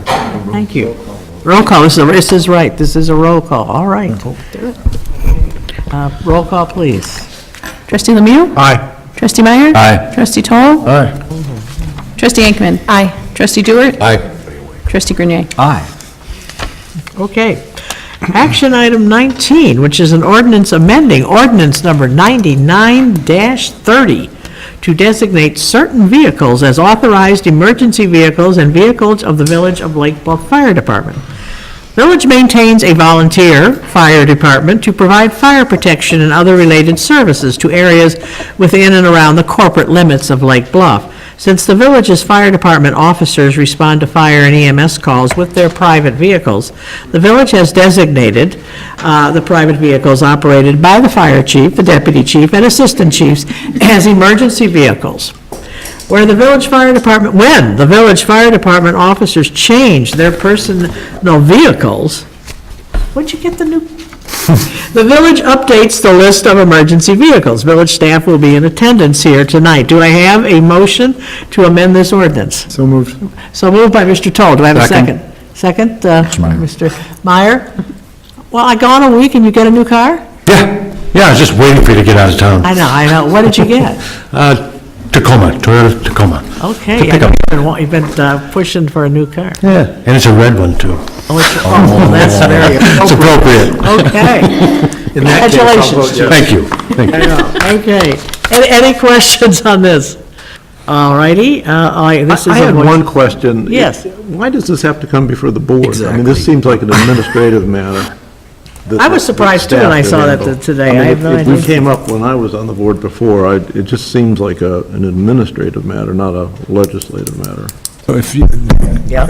Thank you. Roll call, this is right, this is a roll call, all right. Roll call, please. Trustee Lemieux? Aye. Trustee Meyer? Aye. Trustee Toll? Aye. Trustee Ankman? Aye. Trustee Dewart? Aye. Trustee Grenier? Aye. Okay. Action item 19, which is an ordinance amending ordinance number 99-30 to designate certain vehicles as authorized emergency vehicles and vehicles of the Village of Lake Bluff Fire Department. Village maintains a volunteer fire department to provide fire protection and other related services to areas within and around the corporate limits of Lake Bluff. Since the village's fire department officers respond to fire and EMS calls with their private vehicles, the village has designated the private vehicles operated by the fire chief, the deputy chief, and assistant chiefs as emergency vehicles. When the village fire department officers change their personal vehicles, where'd you get the new? The village updates the list of emergency vehicles. Village staff will be in attendance here tonight. Do I have a motion to amend this ordinance? So moved. So moved by Mr. Toll. Do I have a Second. second? Mr. Meyer? Well, I gone a week and you get a new car? Yeah, I was just waiting for you to get out of town. I know. What did you get? Tacoma, Toyota Tacoma. Okay, To pick up. you've been pushing for a new car. Yeah, and it's a red one, too. Oh, that's very It's appropriate. appropriate. Okay. In that case, I'll vote Congratulations. yes. Thank you. Thank you. Okay. Any questions on this? All righty. This is I a had motion- one question. Yes. Why does this have to come before the board? I mean, Exactly. this seems like an administrative matter. I was surprised, too, when I saw that today. I have no If we idea. came up when I was on the board before, it just seems like an administrative matter, not a legislative matter. So if you, Yeah.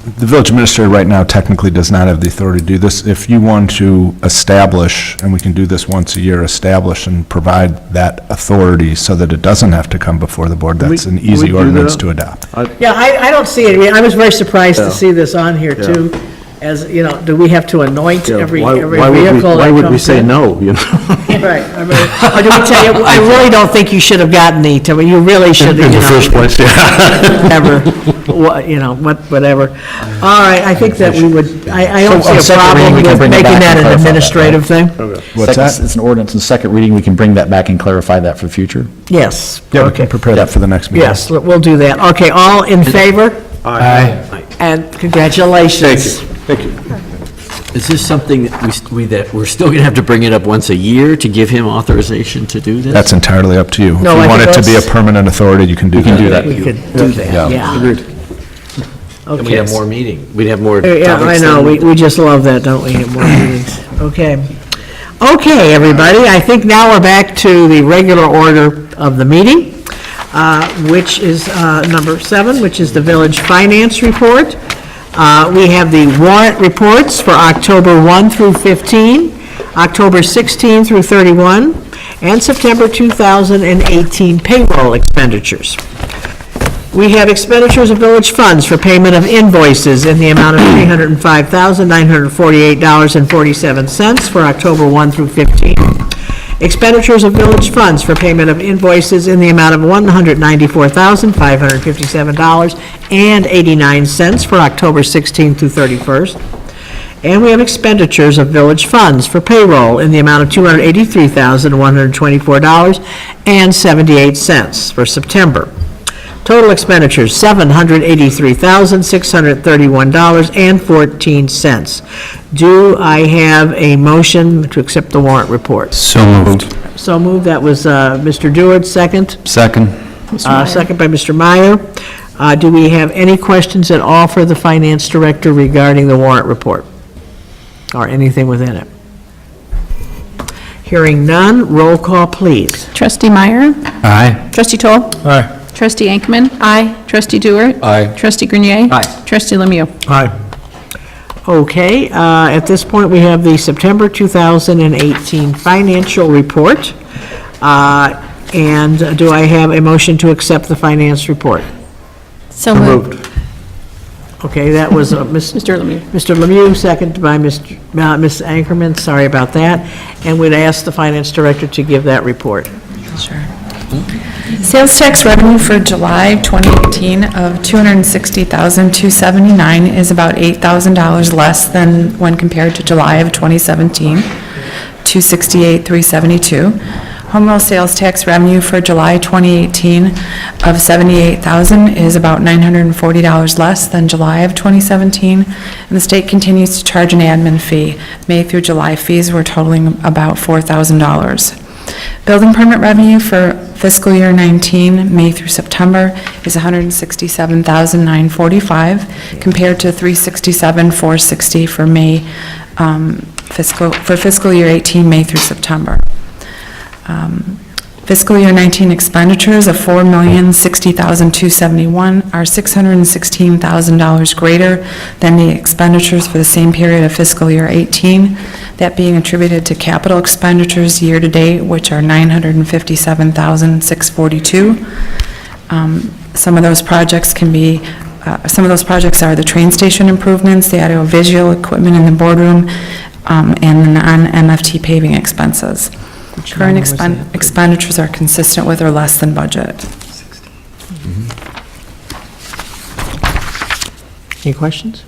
the village administrator right now technically does not have the authority to do this. If you want to establish, and we can do this once a year, establish and provide that authority so that it doesn't have to come before the board, that's an easy ordinance to adopt. Yeah, I don't see it. I mean, I was very surprised to see this on here, too, as, you know, do we have to anoint every vehicle? Why would we say no? no, Right. I mean, or do we tell you, I really don't think you should have gotten the, you really should have, In the first place, whatever. All right, I think that we would, I don't So, on see a second reading, problem we can with bring it making back that and an clarify that, administrative thing. What's that? It's an ordinance in second reading, we can bring that back and clarify that for the future. Yes. Yeah, we Okay. can prepare that for the next meeting. Yes, we'll do that. Okay, all in favor? Aye. And congratulations. Thank you. Is this something that we're still going to have to bring it up once a year to give him authorization to do this? That's entirely up to you. If No, I you want think it to be a that's- permanent authority, you can do that. We can do that. We could do that, yeah. Agreed. And we'd Okay. have more meeting, we'd have more Yeah, I topics know, then. we just love that, don't we, have more meetings? Okay. Okay, everybody, I think now we're back to the regular order of the meeting, which is number 7, which is the village finance report. We have the warrant reports for October 1 through 15, October 16 through 31, and September 2018 payroll expenditures. We have expenditures of village funds for payment of invoices in the amount of $305,948.47 for October 1 through 15. Expenditures of village funds for payment of invoices in the amount of $194,557.89 for October 16 through 31st. And we have expenditures of village funds for payroll in the amount of $283,124.78 for September. Total expenditures, $783,631.14. Do I have a motion to accept the warrant report? So moved. So moved, that was Mr. Dewar, second. Second. Second by Mr. Meyer. Do we have any questions at all for the finance director regarding the warrant report? Or anything within it? Hearing none, roll call, please. Trustee Meyer? Aye. Trustee Toll? Aye. Trustee Ankman? Aye. Trustee Dewar? Aye. Trustee Grenier? Aye. Trustee Lemieux? Aye. Okay, at this point, we have the September 2018 financial report. And do I have a motion to accept the finance report? So moved. Okay, that was Mr. Lemieux, second by Ms. Ankerman, sorry about that. And we'd ask the finance director to give that report. Sure. Sales tax revenue for July 2018 of $260,279 is about $8,000 less than when compared to July of 2017, $268,372. Home rule sales tax revenue for July 2018 of $78,000 is about $940 less than July of 2017, and the state continues to charge an admin fee. May through July fees were totaling about $4,000. Building permit revenue for fiscal year 19, May through September, is $167,945 compared to $367,460 for fiscal year 18, May through September. Fiscal year 19 expenditures of $4,060,271 are $616,000 greater than the expenditures for the same period of fiscal year 18, that being attributed to capital expenditures year-to-date, which are $957,642. Some of those projects are the train station improvements, the audiovisual equipment in the boardroom, and the non-MFT paving expenses. Current expenditures are consistent with or less than budget. Any questions?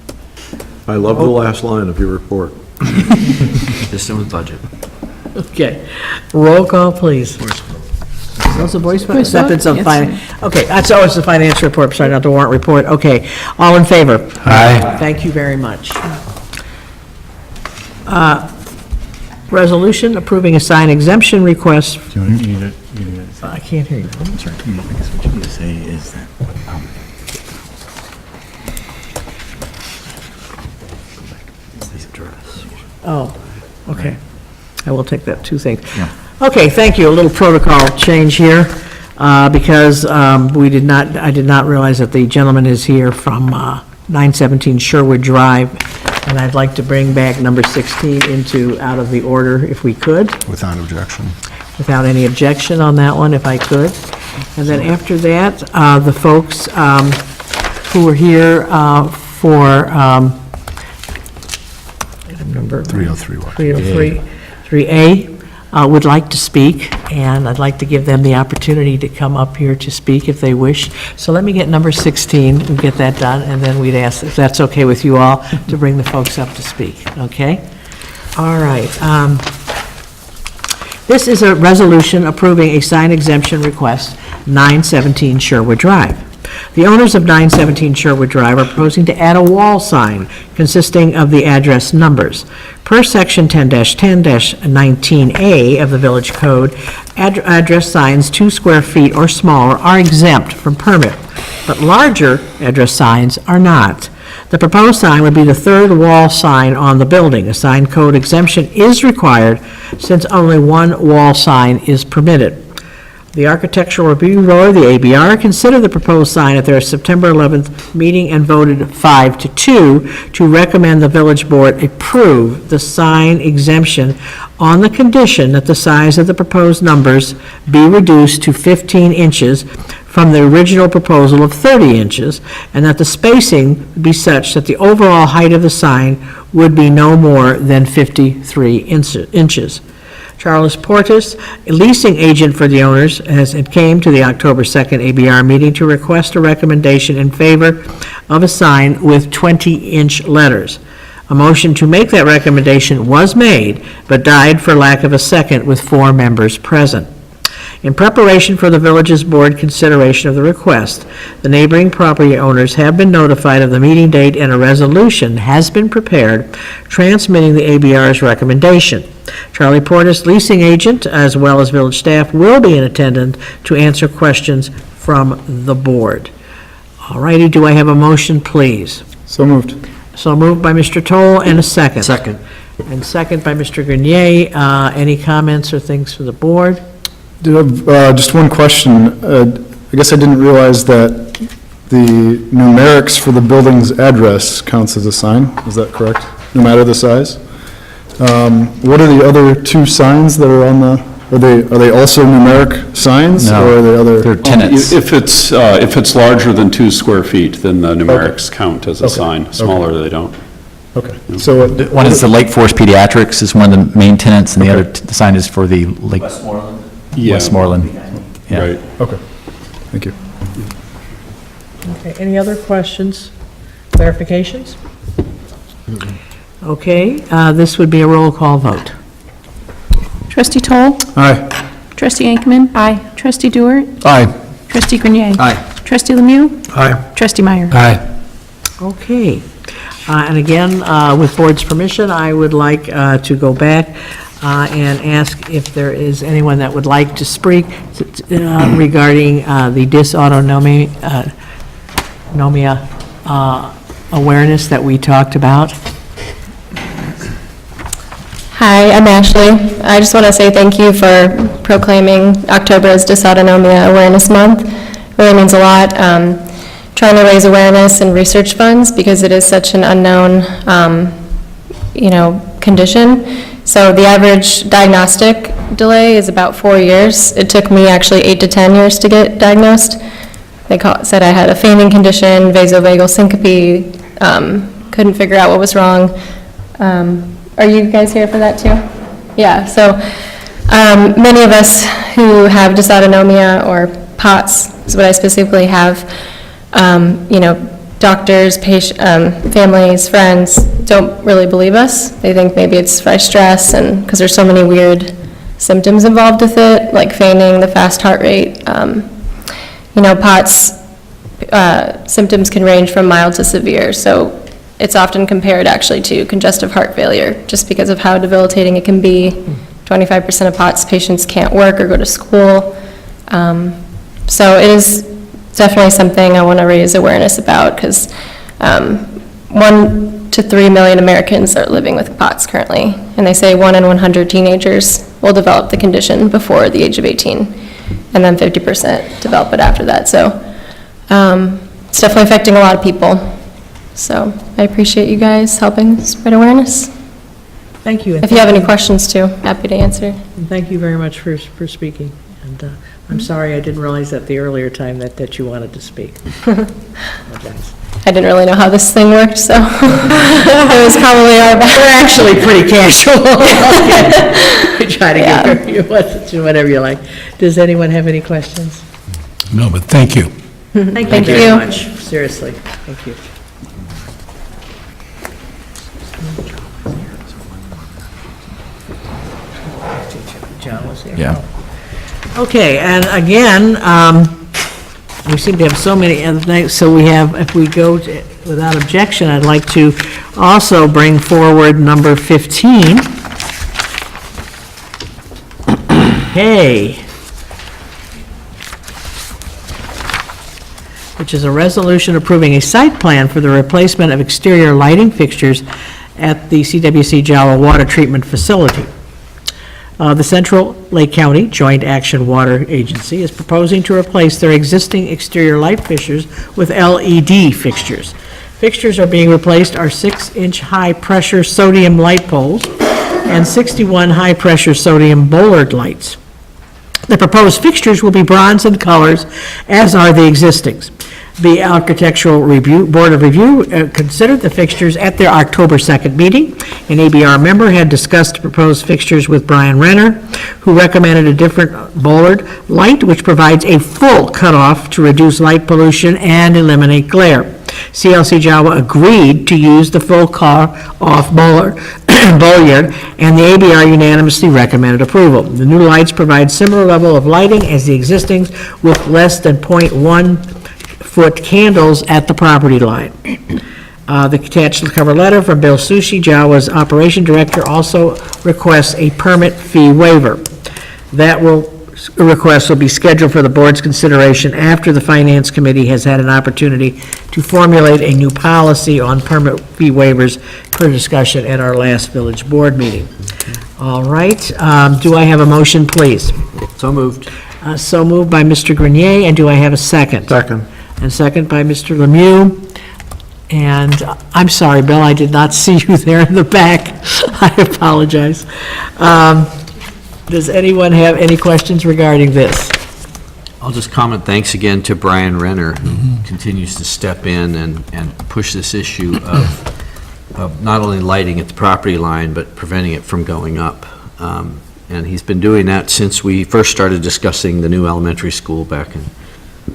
I love the last line of your report. Consistent with budget. Okay, roll call, please. That's a voice vote? Acceptance of okay, that's always the finance report, sorry, not the warrant report. Okay, all in favor? Aye. Thank you very much. Resolution approving a sign exemption request. I can't hear you. What you need to say is that, Oh, okay. I will take that, two things. Okay, thank you. A little protocol change here, because I did not realize that the gentleman is here from 917 Sherwood Drive, and I'd like to bring back number 16 out of the order if we could, Without objection. without any objection on that one, if I could. And then after that, the folks who were here for item number 303A would like to speak, and I'd like to give them the opportunity to come up here to speak if they wish. So let me get number 16 and get that done, and then we'd ask, if that's okay with you all, to bring the folks up to speak, okay? All right. This is a resolution approving a sign exemption request, 917 Sherwood Drive. The owners of 917 Sherwood Drive are proposing to add a wall sign consisting of the address numbers. Per Section 10-10-19A of the Village Code, address signs 2 square feet or smaller are exempt from permit, but larger address signs are not. The proposed sign would be the third wall sign on the building. A sign code exemption is required since only one wall sign is permitted. The Architectural Review Board, the ABR, considered the proposed sign at their September 11th meeting and voted 5-2 to recommend the village board approve the sign exemption on the condition that the size of the proposed numbers be reduced to 15 inches from the original proposal of 30 inches, and that the spacing be such that the overall height of the sign would be no more than 53 inches. Charles Portis, a leasing agent for the owners, came to the October 2nd ABR meeting to request a recommendation in favor of a sign with 20-inch letters. A motion to make that recommendation was made, but died for lack of a second with 4 members present. In preparation for the village's board consideration of the request, the neighboring property owners have been notified of the meeting date, and a resolution has been prepared transmitting the ABR's recommendation. Charlie Portis, leasing agent, as well as village staff, will be in attendance to answer questions from the board. All righty, do I have a motion, please? So moved. So moved by Mr. Toll, and a second. Second. And second by Mr. Grenier. Any comments or things for the board? Do you have just one question? I guess I didn't realize that the numerics for the building's address counts as a sign. Is that correct? No matter the size? What are the other 2 signs that are on the, are they also numeric signs? No, or are they other? they're tenants. If it's larger than 2 square feet, then the numerics count as a sign. Smaller, they don't. Okay. So One is the Lake Forest Pediatrics is one of the main tenants, and the other sign is for the Lake... Westmoreland. Yeah. Right. Okay. Thank you. Okay, any other questions, clarifications? Okay, this would be a roll call vote. Trustee Toll? Aye. Trustee Ankman? Aye. Trustee Dewar? Aye. Trustee Grenier? Aye. Trustee Lemieux? Aye. Trustee Meyer? Aye. Okay, and again, with board's permission, I would like to go back and ask if there is anyone that would like to speak regarding the dysautonomia awareness that we talked about. Hi, I'm Ashley. I just want to say thank you for proclaiming October as Dysautonomia Awareness Month. It really means a lot. Trying to raise awareness and research funds because it is such an unknown, condition. So the average diagnostic delay is about 4 years. It took me actually 8 to 10 years to get diagnosed. They said I had a fainting condition, vasovagal syncope, couldn't figure out what was wrong. Are you guys here for that too? Yeah, so many of us who have dysautonomia or POTS is what I specifically have, doctors, families, friends don't really believe us. They think maybe it's by stress and because there's so many weird symptoms involved with it, like fainting, the fast heart rate. POTS symptoms can range from mild to severe, so it's often compared actually to congestive heart failure just because of how debilitating it can be. 25% of POTS patients can't work or go to school. So it is definitely something I want to raise awareness about because 1 to 3 million Americans are living with POTS currently, and they say 1 in 100 teenagers will develop the condition before the age of 18, and then 50% develop it after that. So it's definitely affecting a lot of people. So I appreciate you guys helping spread awareness. Thank you. If you have any questions too, happy to answer. And thank you very much for speaking. And I'm sorry I didn't realize at the earlier time that you wanted to speak. Apologize. I didn't really know how this thing worked, so it was probably our bad. We're actually pretty casual. We try to get you whatever you like. Does anyone have any questions? No, but thank you. Thank you very much. Seriously, thank you. John was here? Yeah. Okay, and again, we seem to have so many other things, so we have, if we go without objection, I'd like to also bring forward number 15. Hey. Which is a resolution approving a site plan for the replacement of exterior lighting fixtures at the CWC Jawa Water Treatment Facility. The Central Lake County Joint Action Water Agency is proposing to replace their existing exterior light fixtures with LED fixtures. Fixtures are being replaced are 6-inch high-pressure sodium light poles and 61 high-pressure sodium bollard lights. The proposed fixtures will be bronze in colors, as are the existings. The Architectural Board of Review considered the fixtures at their October 2nd meeting. An ABR member had discussed proposed fixtures with Brian Renner, who recommended a different bollard light, which provides a full cutoff to reduce light pollution and eliminate glare. CLC Jawa agreed to use the full cutoff bollard, and the ABR unanimously recommended approval. The new lights provide similar level of lighting as the existing, with less than 0.1-foot candles at the property line. The attached cover letter from Bill Sushi, Jawa's operation director, also requests a permit fee waiver. That request will be scheduled for the board's consideration after the Finance Committee has had an opportunity to formulate a new policy on permit fee waivers for discussion at our last village board meeting. All right, do I have a motion, please? So moved. So moved by Mr. Grenier, and do I have a second? Second. And second by Mr. Lemieux. And I'm sorry, Bill, I did not see you there in the back. I apologize. Does anyone have any questions regarding this? I'll just comment, thanks again to Brian Renner, who continues to step in and push this issue of not only lighting at the property line, but preventing it from going up. And he's been doing that since we first started discussing the new elementary school back in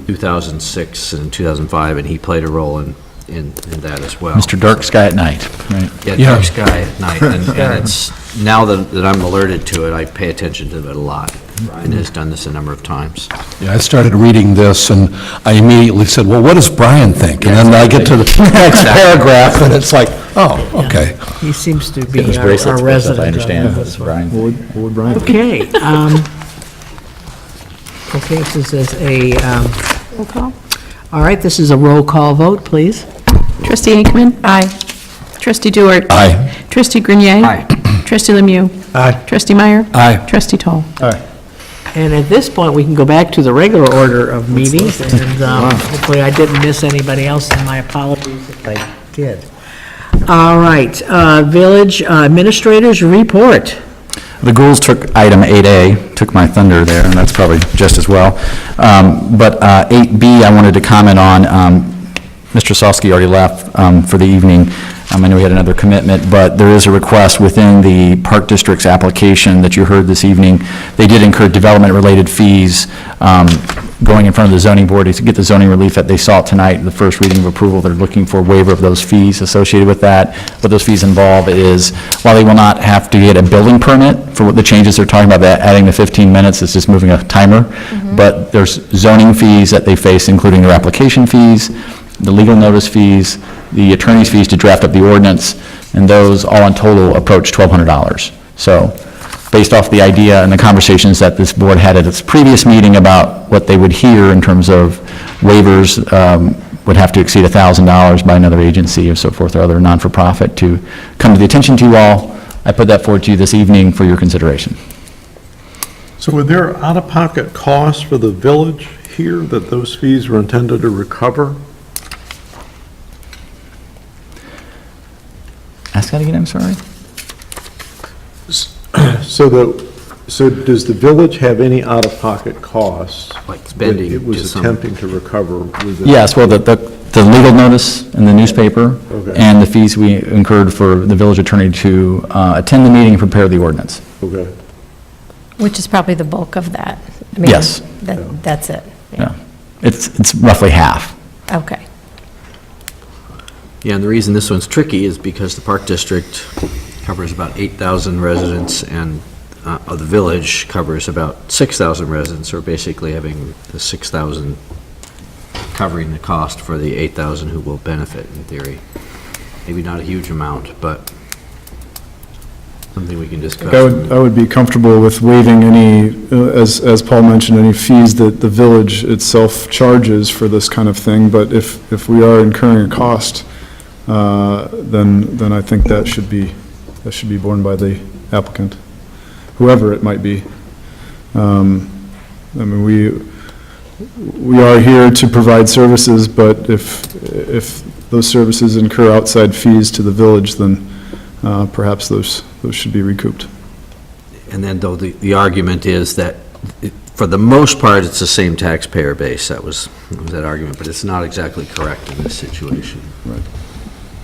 2006 and 2005, and he played a role in that as well. Mr. Dark Sky at Night, right? Yeah, Dark Sky at Night, and it's, now that I'm alerted to it, I pay attention to it a lot. Brian has done this a number of times. Yeah, I started reading this, and I immediately said, well, what does Brian think? And then I get to the next paragraph, and it's like, oh, okay. He seems to be Those our bracelets, resident. I understand. on this one. Brian. What would Brian do? Okay. Okay, this is a, Roll call. all right, this is a roll call vote, please. Trustee Hinkman? Aye. Trustee Dewart? Aye. Trustee Grenier? Aye. Trustee Lemieux? Aye. Trustee Meyer? Aye. Trustee Toll? And at this point, we can go back to the regular order of meetings, and hopefully I didn't miss anybody else, and my apologies if I did. All right, village administrators report. The ghouls took item 8A, took my thunder there, and that's probably just as well. But 8B, I wanted to comment on. Mr. Sosky already left for the evening. I know he had another commitment, but there is a request within the Park District's application that you heard this evening. They did incur development-related fees going in front of the zoning board to get the zoning relief that they saw tonight, the first reading of approval. They're looking for a waiver of those fees associated with that. What those fees involve is, while they will not have to get a building permit for what the changes they're talking about, that adding the 15 minutes is just moving a timer, but there's zoning fees that they face, including their application fees, the legal notice fees, the attorney's fees to draft up the ordinance, and those all in total approach $1,200. So, based off the idea and the conversations that this board had at its previous meeting about what they would hear in terms of waivers would have to exceed $1,000 by another agency or so forth, or other non-for-profit, to come to the attention to you all. I put that forward to you this evening for your consideration. So were there out-of-pocket costs for the village here that those fees were intended to recover? Ask that again, I'm sorry? So does the village have any out-of-pocket costs? Like spending that it was to some- attempting to recover with the... Yes, well, the legal notice in the newspaper Okay. and the fees we incurred for the village attorney to attend the meeting and prepare the ordinance. Okay. Which is probably the bulk of that. I mean, Yes. That's it. Yeah. It's roughly half. Okay. Yeah, and the reason this one's tricky is because the Park District covers about 8,000 residents, and the village covers about 6,000 residents, or basically having the 6,000 covering the cost for the 8,000 who will benefit, in theory. Maybe not a huge amount, but something we can discuss. I would be comfortable with waiving any, as Paul mentioned, any fees that the village itself charges for this kind of thing, but if we are incurring a cost, then I think that should be borne by the applicant, whoever it might be. I mean, we are here to provide services, but if those services incur outside fees to the village, then perhaps those should be recouped. And then, though, the argument is that, for the most part, it's the same taxpayer base. That was that argument, but it's not exactly correct in this situation. Right.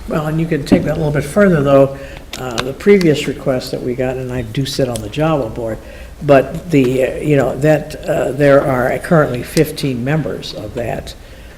Well, and you can take that a little bit further, though. The previous request that we got, and I do sit on the JAWA board, but there are currently 15 members of that,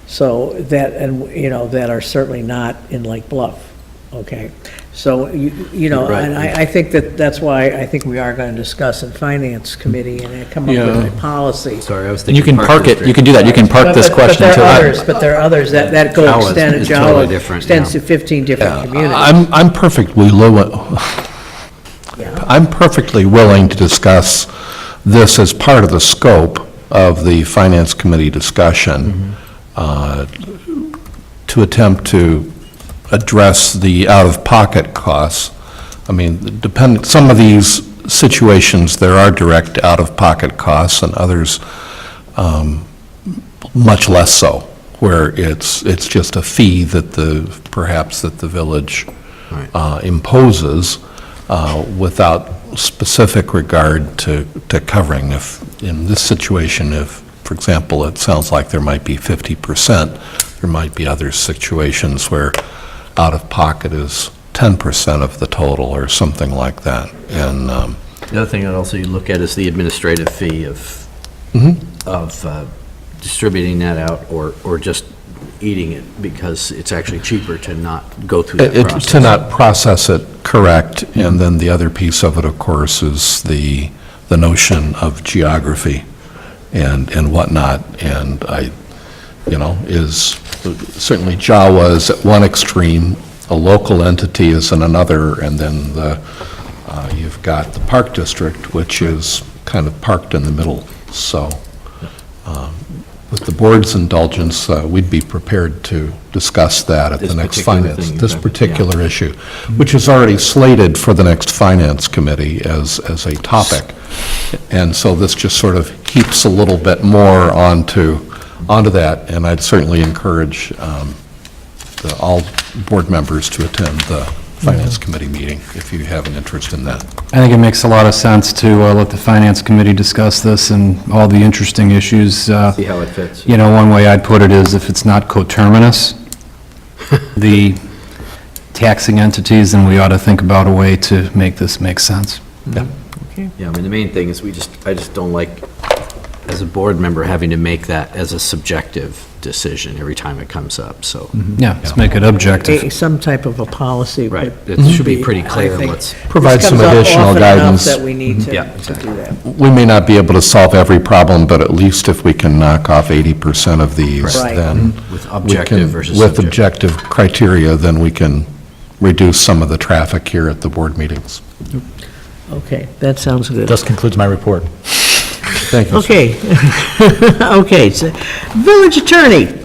so that, and, that are certainly not in Lake Bluff, okay? So, Right. and I think that's why I think we are going to discuss in Finance Committee and come up with a policy. Sorry, I was And you thinking can Park park it, you District. can do that, you can park this question until... But there are others that go JAWA extended, is totally JAWA different, extends yeah. to 15 different communities. I'm perfectly willing to discuss this as part of the scope of the Finance Committee discussion, to attempt to address the out-of-pocket costs. I mean, some of these situations, there are direct out-of-pocket costs, and others much less so, where it's just a fee that perhaps the village imposes without specific regard to covering. If, in this situation, if, for example, it sounds like there might be 50%, there might be other situations where out-of-pocket is 10% of the total or something like that. And The other thing that also you look at is the administrative fee of distributing that out, or just eating it, because it's actually cheaper to not go through that process. to not process it correct. And then the other piece of it, of course, is the notion of geography and whatnot. And is certainly JAWA is at one extreme, a local entity is in another, and then you've got the Park District, which is kind of parked in the middle. So with the board's indulgence, we'd be prepared to discuss that at the next finance, this particular issue, which is already slated for the next Finance Committee as a topic. And so this just sort of heaps a little bit more onto that, and I'd certainly encourage all board members to attend the Finance Committee meeting if you have an interest in that. I think it makes a lot of sense to let the Finance Committee discuss this and all the interesting issues. See how it fits. One way I'd put it is, if it's not coterminous, the taxing entities, then we ought to think about a way to make this make sense. Yeah. Yeah, I mean, the main thing is I just don't like, as a board member, having to make that as a subjective decision every time it comes up, so. Yeah, let's make it objective. Some type of a policy. Right, would it should be be, pretty I clear think, what's. Provide some this comes up additional often enough guidance. that we need to Yeah, to do that. We may not be able to solve every problem, but at least if we can knock off 80% of these, Right. then With we objective can, versus with subjective. objective criteria, then we can reduce some of the traffic here at the board meetings. Okay, that sounds good. Thus concludes my report. Thank you. Okay. Okay, so, village attorney.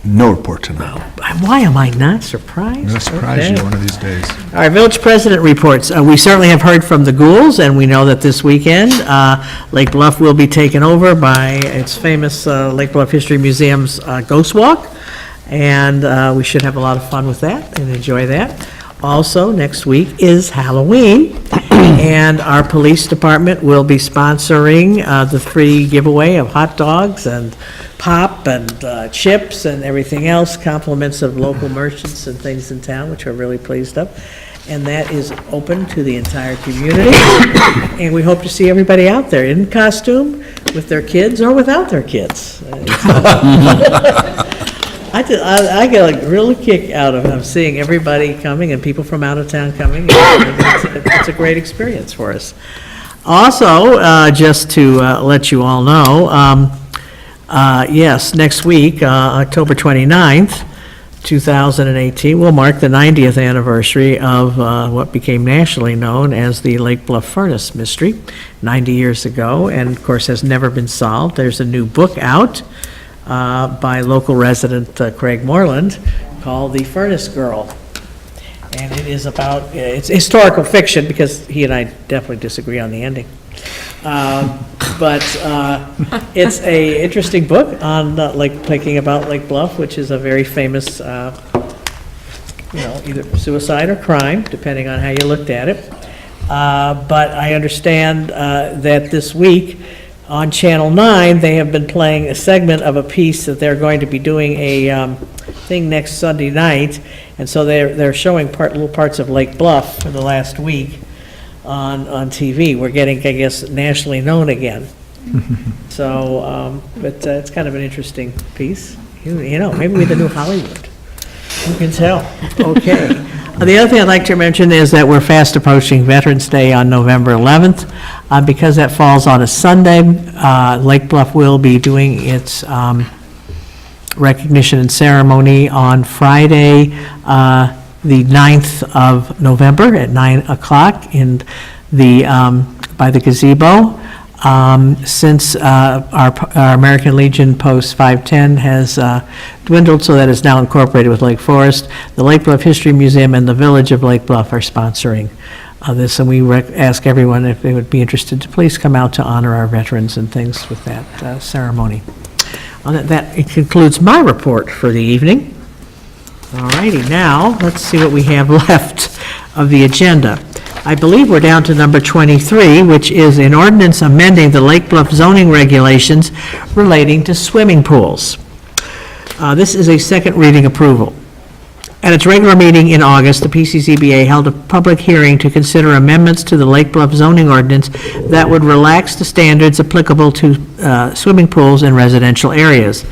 No report tonight. Why am I not surprised? I'm going to surprise you Okay. one of these days. All right, village president reports. We certainly have heard from the Goulds, and we know that this weekend, Lake Bluff will be taken over by its famous Lake Bluff History Museum's Ghost Walk, and we should have a lot of fun with that and enjoy that. Also, next week is Halloween, and our police department will be sponsoring the free giveaway of hot dogs and pop and chips and everything else, compliments of local merchants and things in town, which we're really pleased of. And that is open to the entire community. And we hope to see everybody out there in costume, with their kids or without their kids. I get a real kick out of seeing everybody coming and people from out of town coming. It's a great experience for us. Also, just to let you all know, yes, next week, October 29th, 2018, will mark the 90th anniversary of what became nationally known as the Lake Bluff Furnace Mystery, 90 years ago, and of course has never been solved. There's a new book out by local resident Craig Moreland called The Furnace Girl. And it is about, it's historical fiction because he and I definitely disagree on the ending. But it's a interesting book on thinking about Lake Bluff, which is a very famous, either suicide or crime, depending on how you looked at it. But I understand that this week on Channel 9, they have been playing a segment of a piece that they're going to be doing a thing next Sunday night, and so they're showing little parts of Lake Bluff for the last week on TV. We're getting, I guess, nationally known again. So, but it's kind of an interesting piece. Maybe we're the new Hollywood. Who can tell? Okay. The other thing I'd like to mention is that we're fast approaching Veterans Day on November 11th. Because that falls on a Sunday, Lake Bluff will be doing its recognition and ceremony on Friday, the 9th of November at 9 o'clock in by the gazebo. Since our American Legion Post 510 has dwindled, so that is now incorporated with Lake Forest, the Lake Bluff History Museum and the Village of Lake Bluff are sponsoring this, and we ask everyone if they would be interested to please come out to honor our veterans and things with that ceremony. It concludes my report for the evening. All righty, now let's see what we have left of the agenda. I believe we're down to number 23, which is an ordinance amending the Lake Bluff zoning regulations relating to swimming pools. This is a second reading approval. At its regular meeting in August, the PCZBA held a public hearing to consider amendments to the Lake Bluff zoning ordinance that would relax the standards applicable to swimming pools in residential areas.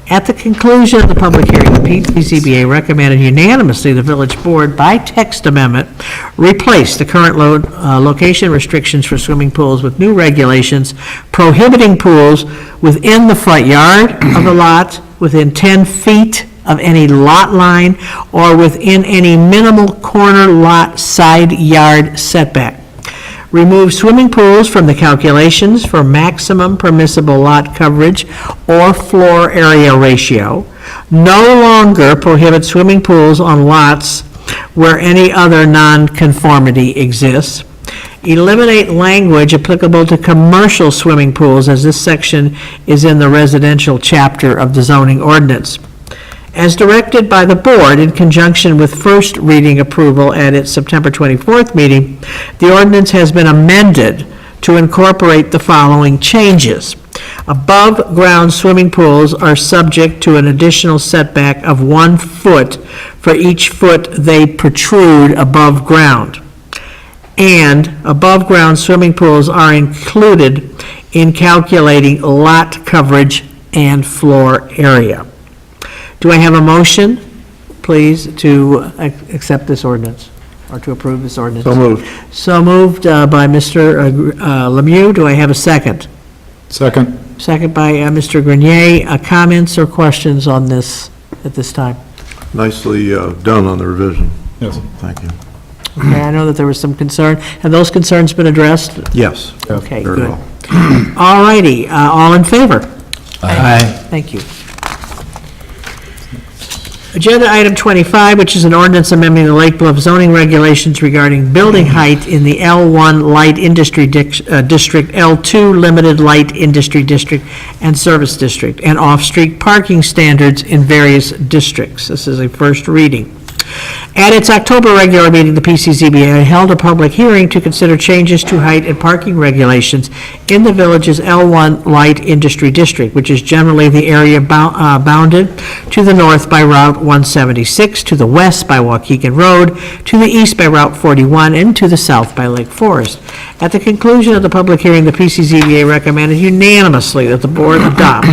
At the conclusion of the public hearing, the PCZBA recommended unanimously the village board, by text amendment, replace the current location restrictions for swimming pools with new regulations prohibiting pools within the front yard of the lot, within 10 feet of any lot line, or within any minimal corner lot side yard setback. Remove swimming pools from the calculations for maximum permissible lot coverage or floor area ratio. No longer prohibit swimming pools on lots where any other nonconformity exists. Eliminate language applicable to commercial swimming pools, as this section is in the residential chapter of the zoning ordinance. As directed by the board in conjunction with first reading approval at its September 24th meeting, the ordinance has been amended to incorporate the following changes. Above-ground swimming pools are subject to an additional setback of 1 foot for each foot they protrude above ground. And above-ground swimming pools are included in calculating lot coverage and floor area. Do I have a motion, please, to accept this ordinance, or to approve this ordinance? So moved. So moved by Mr. Lemieux. Do I have a second? Second. Second by Mr. Grenier. Comments or questions on this at this time? Nicely done on the revision. Yes. Thank you. Okay, I know that there was some concern. Have those concerns been addressed? Yes. Okay, Very good. well. All righty, all in favor? Aye. Thank you. Agenda item 25, which is an ordinance amending the Lake Bluff zoning regulations regarding building height in the L1 Light Industry District, L2 Limited Light Industry District, and Service District, and off-street parking standards in various districts. This is a first reading. At its October regular meeting, the PCZBA held a public hearing to consider changes to height and parking regulations in the village's L1 Light Industry District, which is generally the area bounded to the north by Route 176, to the west by Waukegan Road, to the east by Route 41, and to the south by Lake Forest. At the conclusion of the public hearing, the PCZBA recommended unanimously that the board adopt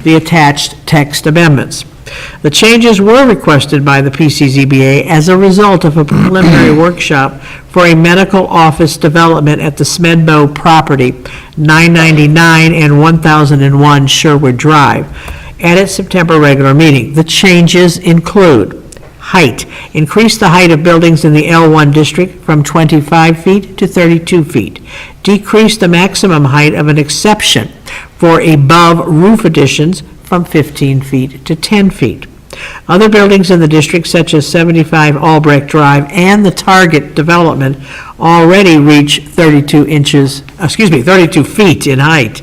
the attached text amendments. The changes were requested by the PCZBA as a result of a preliminary workshop for a medical office development at the Smedbo property, 999 and 1001 Sherwood Drive, at its September regular meeting. The changes include height. Increase the height of buildings in the L1 district from 25 feet to 32 feet. Decrease the maximum height of an exception for above roof additions from 15 feet to 10 feet. Other buildings in the district, such as 75 Albrecht Drive and the Target development, already reach 32 feet in height.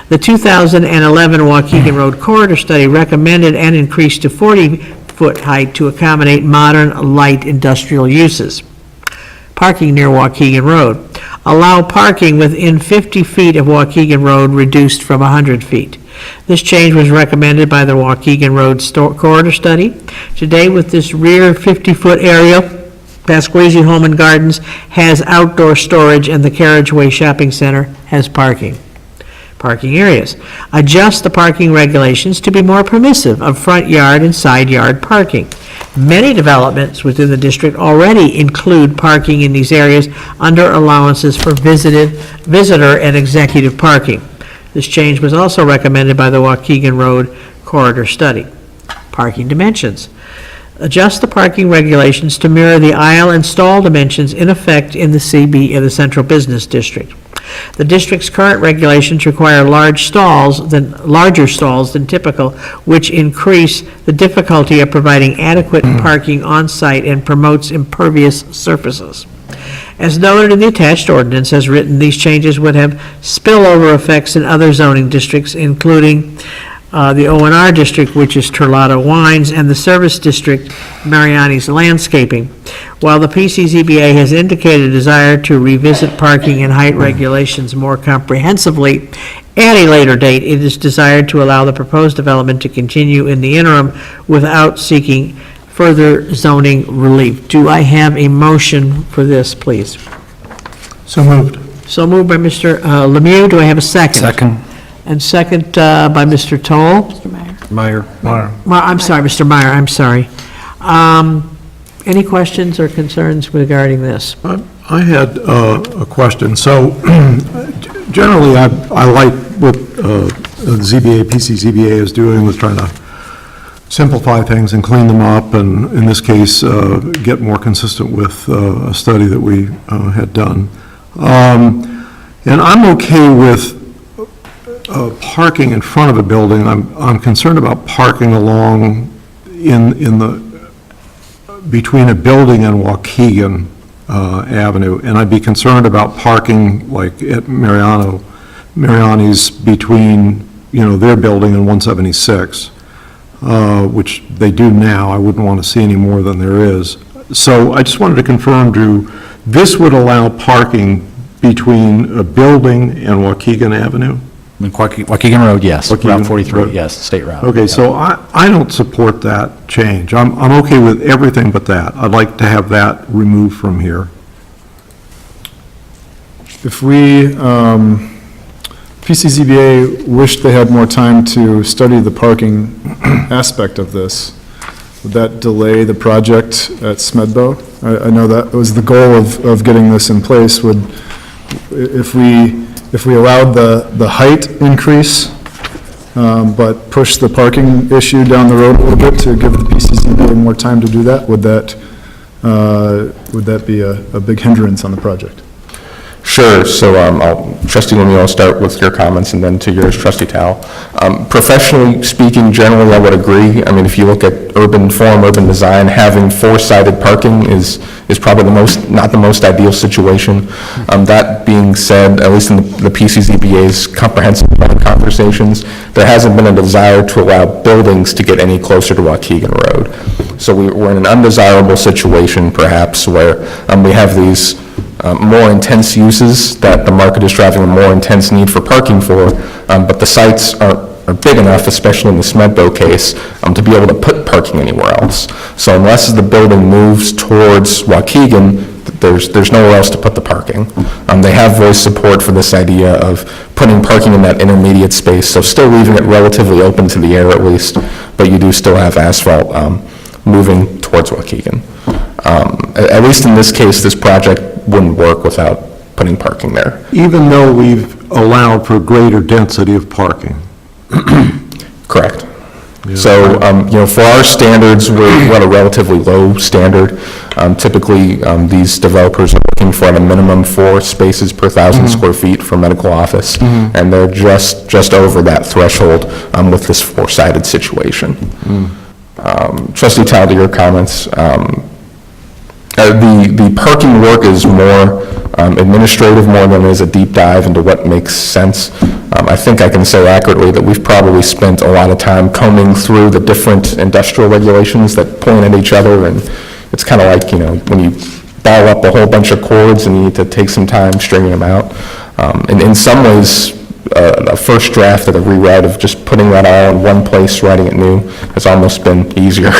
The 2011 Waukegan Road Corridor Study recommended an increase to 40-foot height to accommodate modern light industrial uses. Parking near Waukegan Road. Allow parking within 50 feet of Waukegan Road reduced from 100 feet. This change was recommended by the Waukegan Road Corridor Study. Today, with this rear 50-foot area, Pasquesi Home and Gardens has outdoor storage, and the Carriageway Shopping Center has parking. Parking areas. Adjust the parking regulations to be more permissive of front yard and side yard parking. Many developments within the district already include parking in these areas under allowances for visitor and executive parking. This change was also recommended by the Waukegan Road Corridor Study. Parking dimensions. Adjust the parking regulations to mirror the aisle and stall dimensions in effect in the CB in the Central Business District. The district's current regulations require larger stalls than typical, which increase the difficulty of providing adequate parking on-site and promotes impervious surfaces. As noted in the attached ordinance as written, these changes would have spillover effects in other zoning districts, including the O&R district, which is Turlotta Wines, and the service district, Mariani's Landscaping. While the PCZBA has indicated a desire to revisit parking and height regulations more comprehensively at a later date, it is desired to allow the proposed development to continue in the interim without seeking further zoning relief. Do I have a motion for this, please? So moved. So moved by Mr. Lemieux. Do I have a second? Second. And second by Mr. Toll. Mr. Meyer. Meyer. I'm sorry, Mr. Meyer, I'm sorry. Any questions or concerns regarding this? I had a question. So generally, I like what the ZBA, PCZBA is doing with trying to simplify things and clean them up, and in this case, get more consistent with a study that we had done. And I'm okay with parking in front of a building. I'm concerned about parking along in the between a building and Waukegan Avenue, and I'd be concerned about parking like at Mariani's between, their building and 176, which they do now. I wouldn't want to see any more than there is. So I just wanted to confirm, Drew, this would allow parking between a building and Waukegan Avenue? Waukegan Road, yes. Route 43, Road. yes, state route. Okay, so I don't support that change. I'm okay with everything but that. I'd like to have that removed from here. If we, PCZBA wished they had more time to study the parking aspect of this, would that delay the project at Smedbo? I know that was the goal of getting this in place. If we allowed the height increase, but push the parking issue down the road a little bit to give the PCZBA more time to do that, would that be a big hindrance on the project? Sure. So Trustee Lemieux, I'll start with your comments and then to yours, Trustee Tao. Professionally speaking, generally I would agree. I mean, if you look at urban form, urban design, having four-sided parking is probably not the most ideal situation. That being said, at least in the PCZBA's comprehensive plan conversations, there hasn't been a desire to allow buildings to get any closer to Waukegan Road. So we're in an undesirable situation perhaps where we have these more intense uses that the market is driving a more intense need for parking for, but the sites are big enough, especially in the Smedbo case, to be able to put parking anywhere else. So unless the building moves towards Waukegan, there's nowhere else to put the parking. They have voiced support for this idea of putting parking in that intermediate space, so still leaving it relatively open to the air at least, but you do still have asphalt moving towards Waukegan. At least in this case, this project wouldn't work without putting parking there. Even though we've allowed for greater density of parking. Correct. So, for our standards, we're at a relatively low standard. Typically, these developers are looking for at a minimum 4 spaces per 1,000 square feet for medical office, and they're just over that threshold with this 4-sided situation. Trustee Tal, to your comments, the parking work is more administrative more than it is a deep dive into what makes sense. I think I can say accurately that we've probably spent a lot of time combing through the different industrial regulations that point at each other, and it's kind of like, when you ball up a whole bunch of cords and you need to take some time stringing them out. And in some ways, a first draft of the rewrite of just putting that all in one place, writing it new, has almost been easier.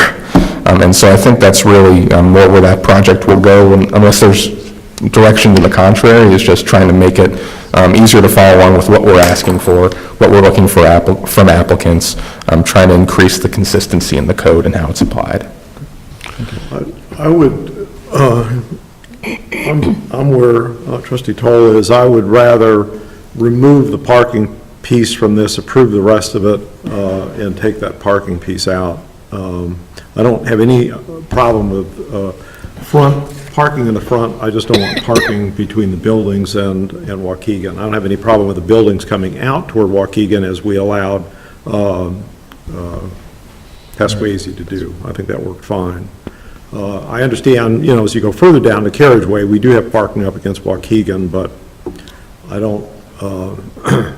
And so I think that's really more where that project will go, unless there's direction to the contrary, is just trying to make it easier to follow along with what we're asking for, what we're looking for from applicants, trying to increase the consistency in the code and how it's applied. I would, I'm where Trustee Toll is. I would rather remove the parking piece from this, approve the rest of it, and take that parking piece out. I don't have any problem with parking in the front. I just don't want parking between the buildings and Waukegan. I don't have any problem with the buildings coming out toward Waukegan as we allowed Pasquazi to do. I think that worked fine. I understand, as you go further down the carriageway, we do have parking up against Waukegan, but I don't,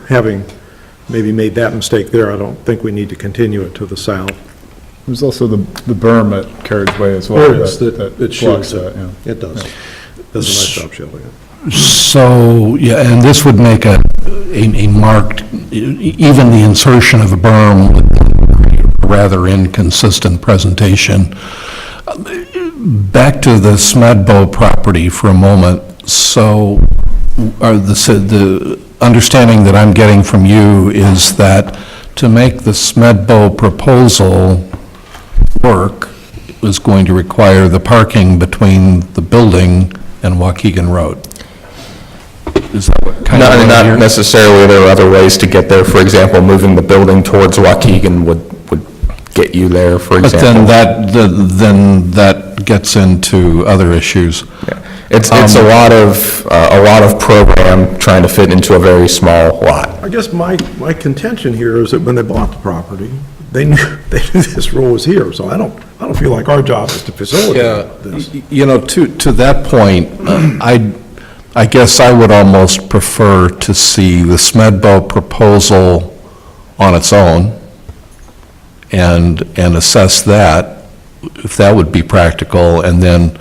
having maybe made that mistake there, I don't think we need to continue it to the south. There's also the berm at Carriageway as well. There is, that blocks shows that, that. yeah. It does. Does a nice job showing it. So, yeah, and this would make a marked, even the insertion of a berm would create a rather inconsistent presentation. Back to the Smedbo property for a moment. So, the understanding that I'm getting from you is that to make the Smedbo proposal work is going to require the parking between the building and Waukegan Road. Is that what kind of... Not necessarily. There are other ways to get there. For example, moving the building towards Waukegan would get you there, for example. But then that gets into other issues. Yeah. It's a lot of program trying to fit into a very small lot. I guess my contention here is that when they bought the property, they knew this rule was here, so I don't feel like our job is to facilitate this. To that point, I guess I would almost prefer to see the Smedbo proposal on its own and assess that, if that would be practical, and then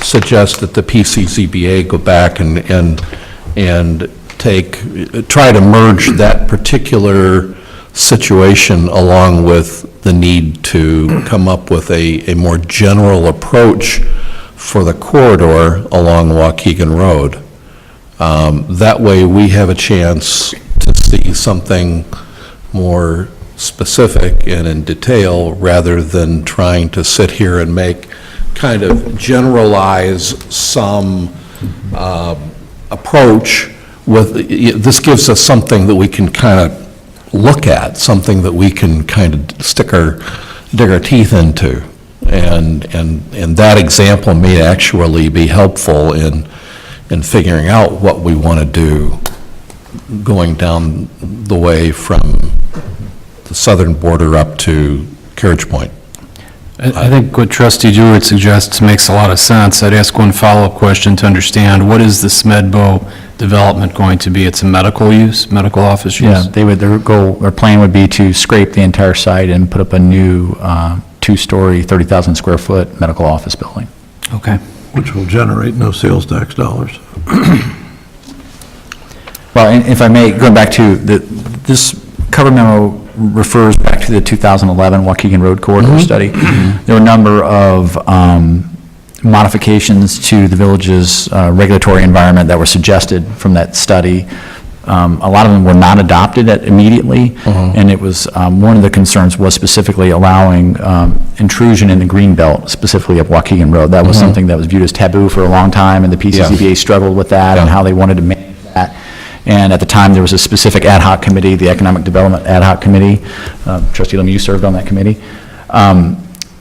suggest that the PCZBA go back and try to merge that particular situation along with the need to come up with a more general approach for the corridor along Waukegan Road. That way we have a chance to see something more specific and in detail rather than trying to sit here and make kind of generalize some approach with, this gives us something that we can kind of look at, something that we can kind of dig our teeth into. And that example may actually be helpful in figuring out what we want to do going down the way from the southern border up to Carriage Point. I think what Trustee Jewett suggests makes a lot of sense. I'd ask one follow-up question to understand, what is the Smedbo development going to be? It's a medical use, medical office use? Yeah, their plan would be to scrape the entire site and put up a new two-story, 30,000 square foot medical office building. Okay. Which will generate no sales tax dollars. Well, and if I may, going back to this cover memo refers back to the 2011 Waukegan Road Corridor Study. There were a number of modifications to the village's regulatory environment that were suggested from that study. A lot of them were not adopted immediately, and it was, one of the concerns was specifically allowing intrusion in the green belt, specifically up Waukegan Road. That was something that was viewed as taboo for a long time, and the PCCBA struggled with that and how they wanted to manage that. And at the time, there was a specific ad hoc committee, the Economic Development Ad Hoc Committee. Trustee Lim, you served on that committee.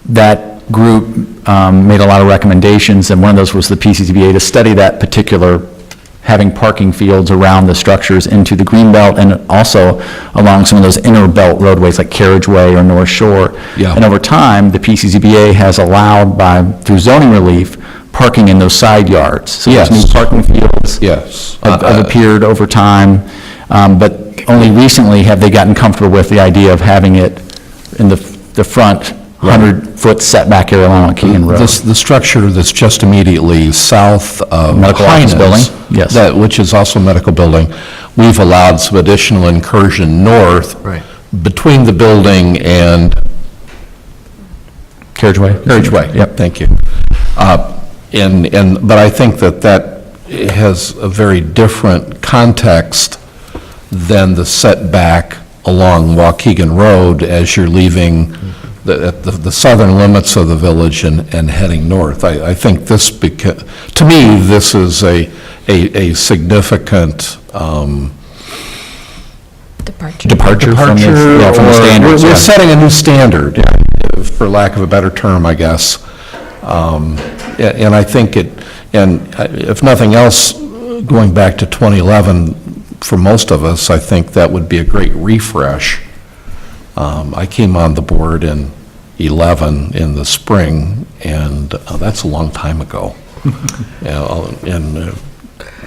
That group made a lot of recommendations, and one of those was the PCCBA to study that particular, having parking fields around the structures into the green belt and also along some of those inner belt roadways like Carriageway or North Shore. Yeah. And over time, the PCCBA has allowed through zoning relief, parking in those side yards. So those new parking fields have appeared over time, but only recently have they gotten comfortable with the idea of having it in the front 100-foot setback area along Waukegan Road. The structure that's just immediately south of Medical office building, yes. Which is also a medical building, we've allowed some additional incursion north between the building and Carriageway. Yep, thank you. But I think that has a very different context than the setback along Waukegan Road as you're leaving the southern limits of the village and heading north. I think this, to me, this is a significant departure from the standards. We're setting a new standard, for lack of a better term, I guess. And I think if nothing else, going back to 2011, for most of us, I think that would be a great refresh. I came on the board in 11 in the spring, and that's a long time ago. And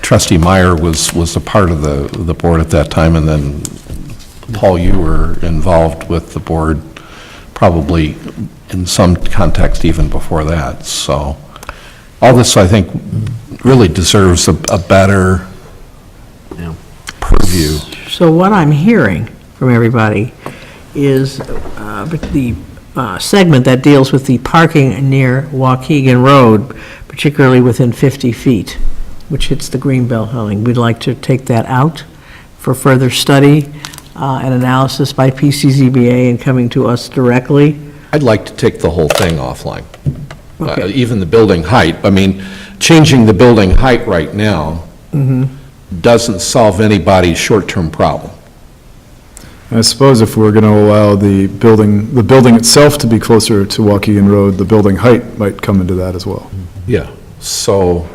Trustee Meyer was a part of the board at that time, and then Paul, you were involved with the board probably in some context even before that. So all this, I think, really deserves a better purview. So what I'm hearing from everybody is the segment that deals with the parking near Waukegan Road, particularly within 50 feet, which hits the greenbelt zoning. We'd like to take that out for further study and analysis by PCZBA and coming to us directly. I'd like to take the whole thing offline. Okay. Even the building height. I mean, changing the building height right now doesn't solve anybody's short-term problem. I suppose if we're going to allow the building itself to be closer to Waukegan Road, the building height might come into that as well. Yeah, so. All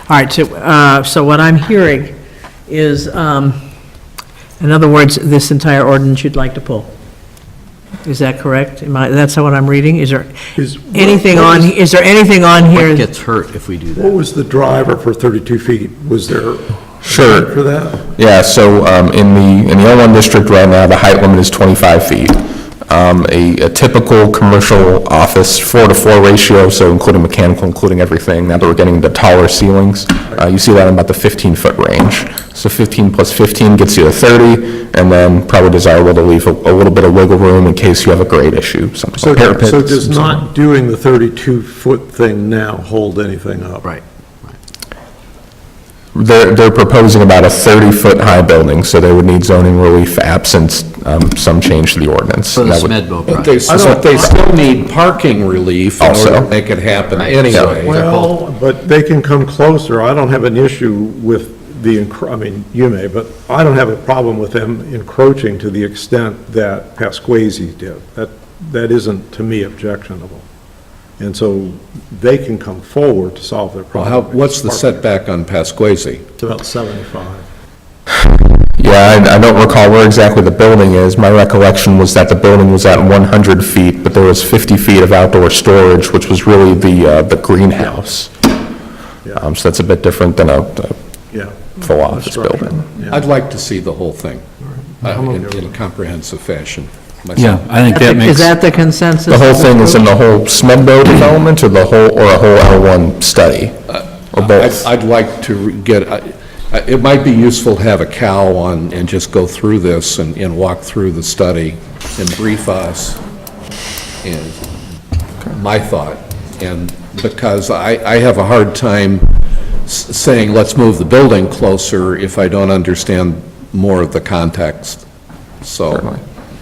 right, so what I'm hearing is, in other words, this entire ordinance you'd like to pull. Is that correct? That's what I'm reading? Is there anything on here? What gets hurt if we do that? What was the driver for 32 feet? Was there Sure. for that? Yeah, so in the L1 district right now, the height limit is 25 feet. A typical commercial office, 4-to-4 ratio, so including mechanical, including everything. Now that we're getting into taller ceilings, you see that in about the 15-foot range. So 15 plus 15 gets you to 30, and then probably desirable to leave a little bit of wiggle room in case you have a grade issue, something like parapet. So does not doing the 32-foot thing now hold anything up? Right. They're proposing about a 30-foot high building, so they would need zoning relief absent some change to the ordinance. For the That would- Smedbo But project. they still need parking relief in order Also. to make it happen anyway. Well, but they can come closer. I don't have an issue with I mean, you may, but I don't have a problem with them encroaching to the extent that Pasquesi did. That isn't, to me, objectionable. And so they can come forward to solve their Well, problem. what's the setback on Pasquesi? It's about 75. Yeah, I don't recall where exactly the building is. My recollection was that the building was at 100 feet, but there was 50 feet of outdoor storage, which was really the greenhouse. So that's a bit different than a full office building. I'd like to see the whole thing in a comprehensive fashion. Yeah, I think that makes... Is that the consensus? The whole thing is in the whole SMEDBO development or a whole L1 study? Or both? I'd like to it might be useful to have a Cal on and just go through this and walk through the study and brief us and my thought. And because I have a hard time saying, let's move the building closer if I don't understand more of the context. So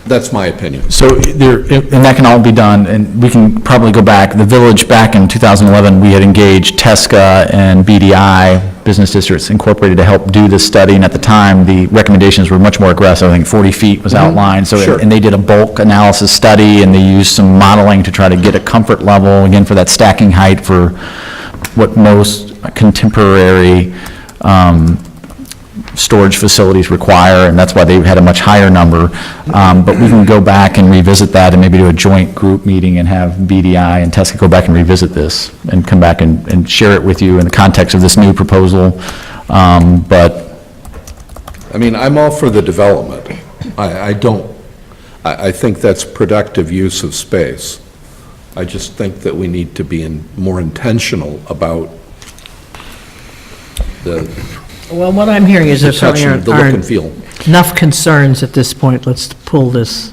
that's my opinion. So there, and that can all be done, and we can probably go back. The village, back in 2011, we had engaged TESCA and BDI, Business Districts Incorporated, to help do this study, and at the time, the recommendations were much more aggressive. I think 40 feet was outlined, so, Sure. and they did a bulk analysis study, and they used some modeling to try to get a comfort level, again, for that stacking height for what most contemporary storage facilities require, and that's why they had a much higher number. But we can go back and revisit that and maybe do a joint group meeting and have BDI and TESCA go back and revisit this and come back and share it with you in the context of this new proposal. But I mean, I'm all for the development. I think that's productive use of space. I just think that we need to be more intentional about the Well, what I'm hearing is there certainly touch and the look and feel. aren't enough concerns at this point. Let's pull this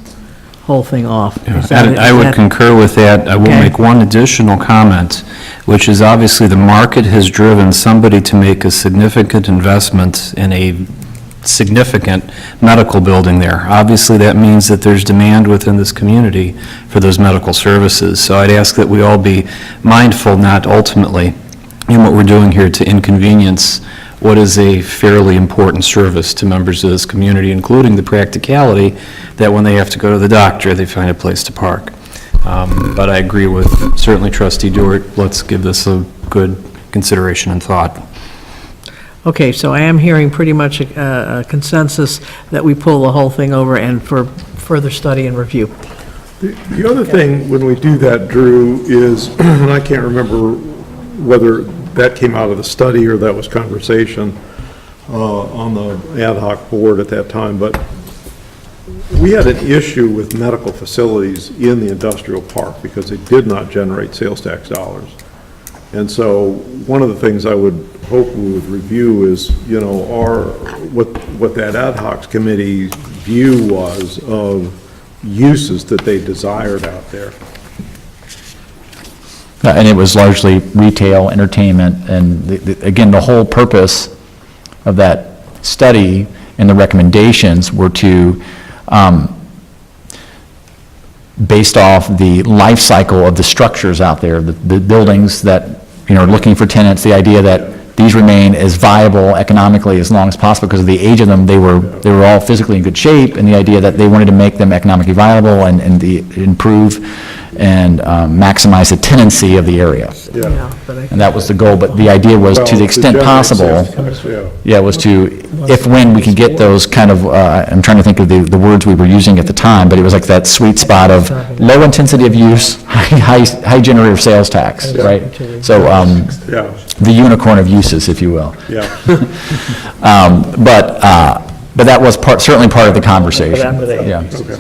whole thing off. Is that- I is would that- concur with that. I will Okay. make one additional comment, which is obviously the market has driven somebody to make a significant investment in a significant medical building there. Obviously, that means that there's demand within this community for those medical services. So I'd ask that we all be mindful, not ultimately, in what we're doing here to inconvenience what is a fairly important service to members of this community, including the practicality that when they have to go to the doctor, they find a place to park. But I agree with certainly Trustee Dewart. Let's give this a good consideration and thought. Okay, so I am hearing pretty much a consensus that we pull the whole thing over and for further study and review. The other thing, when we do that, Drew, is, and I can't remember whether that came out of the study or that was conversation on the ad hoc board at that time, but we had an issue with medical facilities in the industrial park because they did not generate sales tax dollars. And so one of the things I would hope we would review is, you know, what that ad hoc committee's view was of uses that they desired out there. and it was largely retail, entertainment, and again, the whole purpose of that study and the recommendations were to, based off the life cycle of the structures out there, the buildings that, you know, are looking for get the idea that these remain as viable economically as long as possible because of the age of them. They were all physically in good shape, and the idea that they wanted to make them economically viable and improve and maximize the tenancy of the area. And that was the goal, but the idea was, to the extent possible, was to, if when we could get those kind of, I'm trying to think of the words we were using at the time, but it was like that sweet spot of low intensity of use, high generator of sales tax, right? So, the unicorn of uses, if you will. But that was certainly part of the conversation.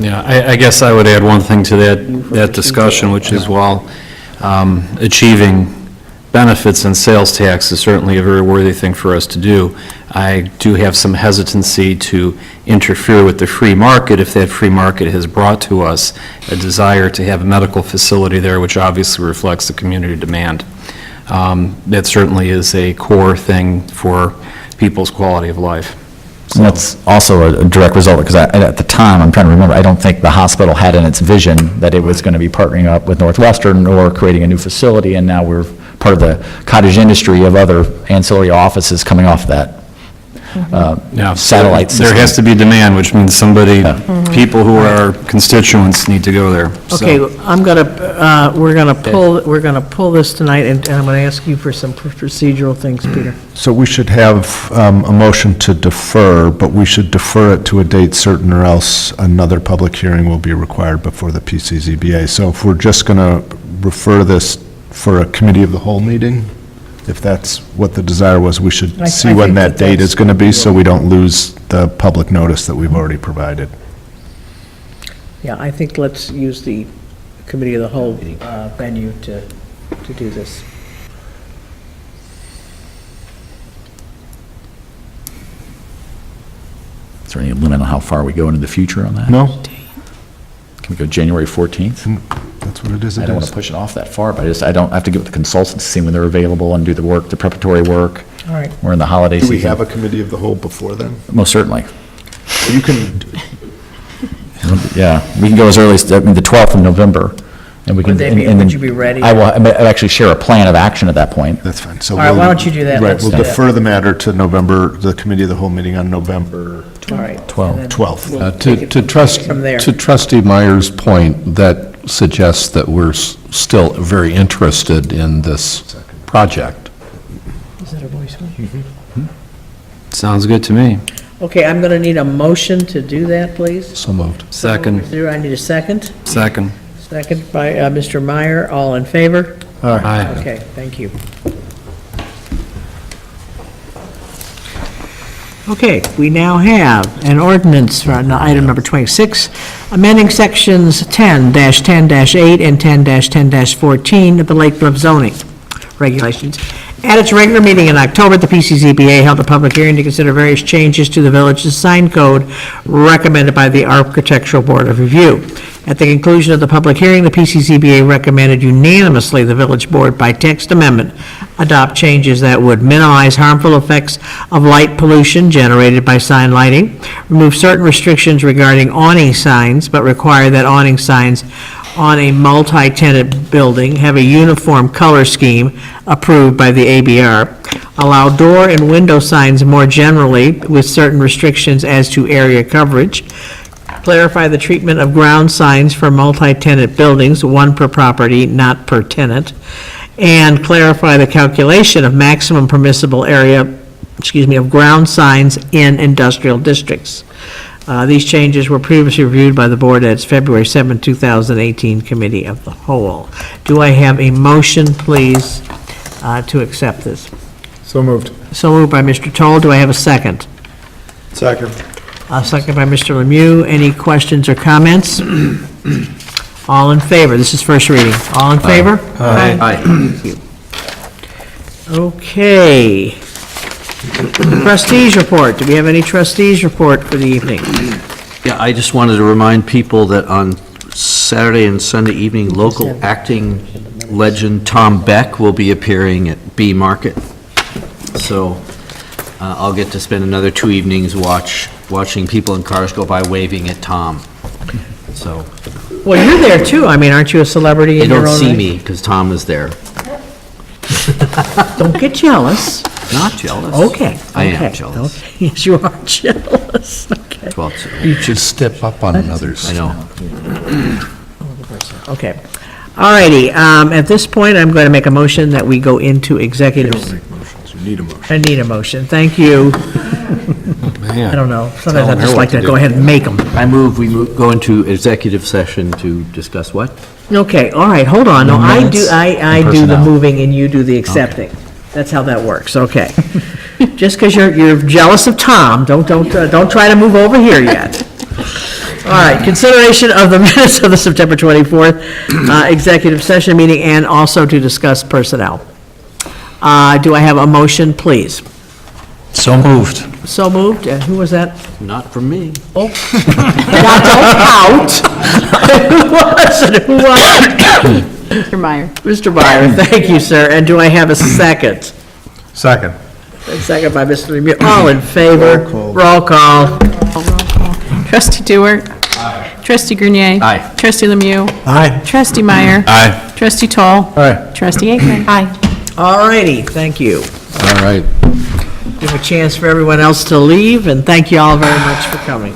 Yeah, I guess I would add one thing to that discussion, which is while achieving benefits and sales tax is certainly a very worthy thing for us to do, I do have some hesitancy to interfere with the free market if that free market has brought to us a desire to have a medical facility there, which obviously reflects the community demand. That certainly is a core thing for people's quality of life. And that's also a direct result, because at the time, I'm trying to remember, I don't think the hospital had in its vision that it was going to be partnering up with Northwestern or creating a new facility, and now we're part of the cottage industry of other ancillary offices coming off that satellite system. There has to be demand, which means people who are our constituents need to go there. Okay, we're gonna pull this tonight, and I'm gonna ask you for some procedural things, Peter. So we should have a motion to defer, but we should defer it to a date certain, or else another public hearing will be required before the PCZBA. So if we're just going to refer this for a committee of the whole meeting, if that's what the desire was, we should see when that date is going to be, so we don't lose the public notice that we've already provided. Yeah, I think let's use the committee of the whole venue to do this. Is there any limit on how far we go into the future on that? No, Can we go January 14th? that's what it is. I don't want to push it off that far, but I don't have to get with the consultants to see when they're available and do the work, the preparatory work. All right. We're in the holiday Do season. we have a committee of the whole before then? Most certainly. You can, Yeah, we can go as early as, the 12th of November, and we can. Would they be- and then would you be ready? I'll actually share a plan of action at that point. that's fine. So All right, why we'll- don't you do that? Right, Let's we'll do that. defer the matter to November, the committee of the whole meeting on November All right. 12. And then 12th. we'll take it from there. To trustee Meyer's point, that suggests that we're still very interested in this project. Is that a voice one? Sounds good to me. Okay, I'm going to need a motion to do that, please. So moved. Second. I need a second. Second. Second by Mr. Meyer. All in favor? Aye. Okay, thank you. Okay, we now have an ordinance for item number 26, amending sections 10-10-8 and 10-10-14 of the Lake Bluff zoning regulations. At its regular meeting in October, the PCZBA held a public hearing to consider various changes to the village's sign code recommended by the Architectural Board of Review. At the conclusion of the public hearing, the PCZBA recommended unanimously the village board by text amendment adopt changes that would minimize harmful effects of light pollution generated by sign lighting, remove certain restrictions regarding awning signs, but require that awning signs on a multi-tenant building have a uniform color scheme approved by the ABR, allow door and window signs more generally with certain restrictions as to area coverage, clarify the treatment of ground signs for multi-tenant buildings, one per property, not per tenant, and clarify the calculation of maximum permissible area, of ground signs in industrial districts. These changes were previously reviewed by the board at its February 7, 2018 Committee of the Whole. Do I have a motion, please, to accept this? So moved. So moved by Mr. Toll. Do I have a second? Second. A second by Mr. Lemieux. Any questions or comments? All in favor? This is first reading. All in favor? Aye. Thank you. Okay. Trustees report. Do we have any trustees report for the evening? Yeah, I just wanted to remind people that on Saturday and Sunday evening, local acting legend Tom Beck will be appearing at B Market. So I'll get to spend another 2 evenings watching people in cars go by waving at Tom. So Well, you're there too. I mean, aren't you a celebrity they in your own don't see right? me because Tom is there. Don't get jealous. Not jealous. Okay. I am okay, jealous. okay. Yes, you are jealous. Okay. Well, You should step up on others. I know. Okay. All righty. At this point, I'm going to make a motion that we go into executive. You need a motion. I need a motion. Thank you. Man. I don't know. Sometimes I Tell her just what like to to do. go ahead and make them. I move, go into executive session to discuss what? Okay, all right, hold on. No, I do, Minutes I and do the personnel. moving and you do the accepting. That's how that works, okay. Just because you're jealous of Tom, don't try to move over here yet. All right, consideration of the minutes of the September 24th executive session meeting and also to discuss personnel. Do I have a motion, please? So moved. So moved, and who was that? Not from me. Oh, now don't out. Who was it? Who was it? Mr. Meyer. Mr. Meyer, thank you, sir. And do I have a second? Second. A second by Mr. Lemieux. All in favor? Roll call. Trustee Dewart. Trustee Grenier. Aye. Trustee Lemieux. Aye. Trustee Meyer. Aye. Trustee Toll. Aye. Trustee Aikman. Aye. All righty, thank you. All right. Give a chance for everyone else to leave, and thank you all very much for coming.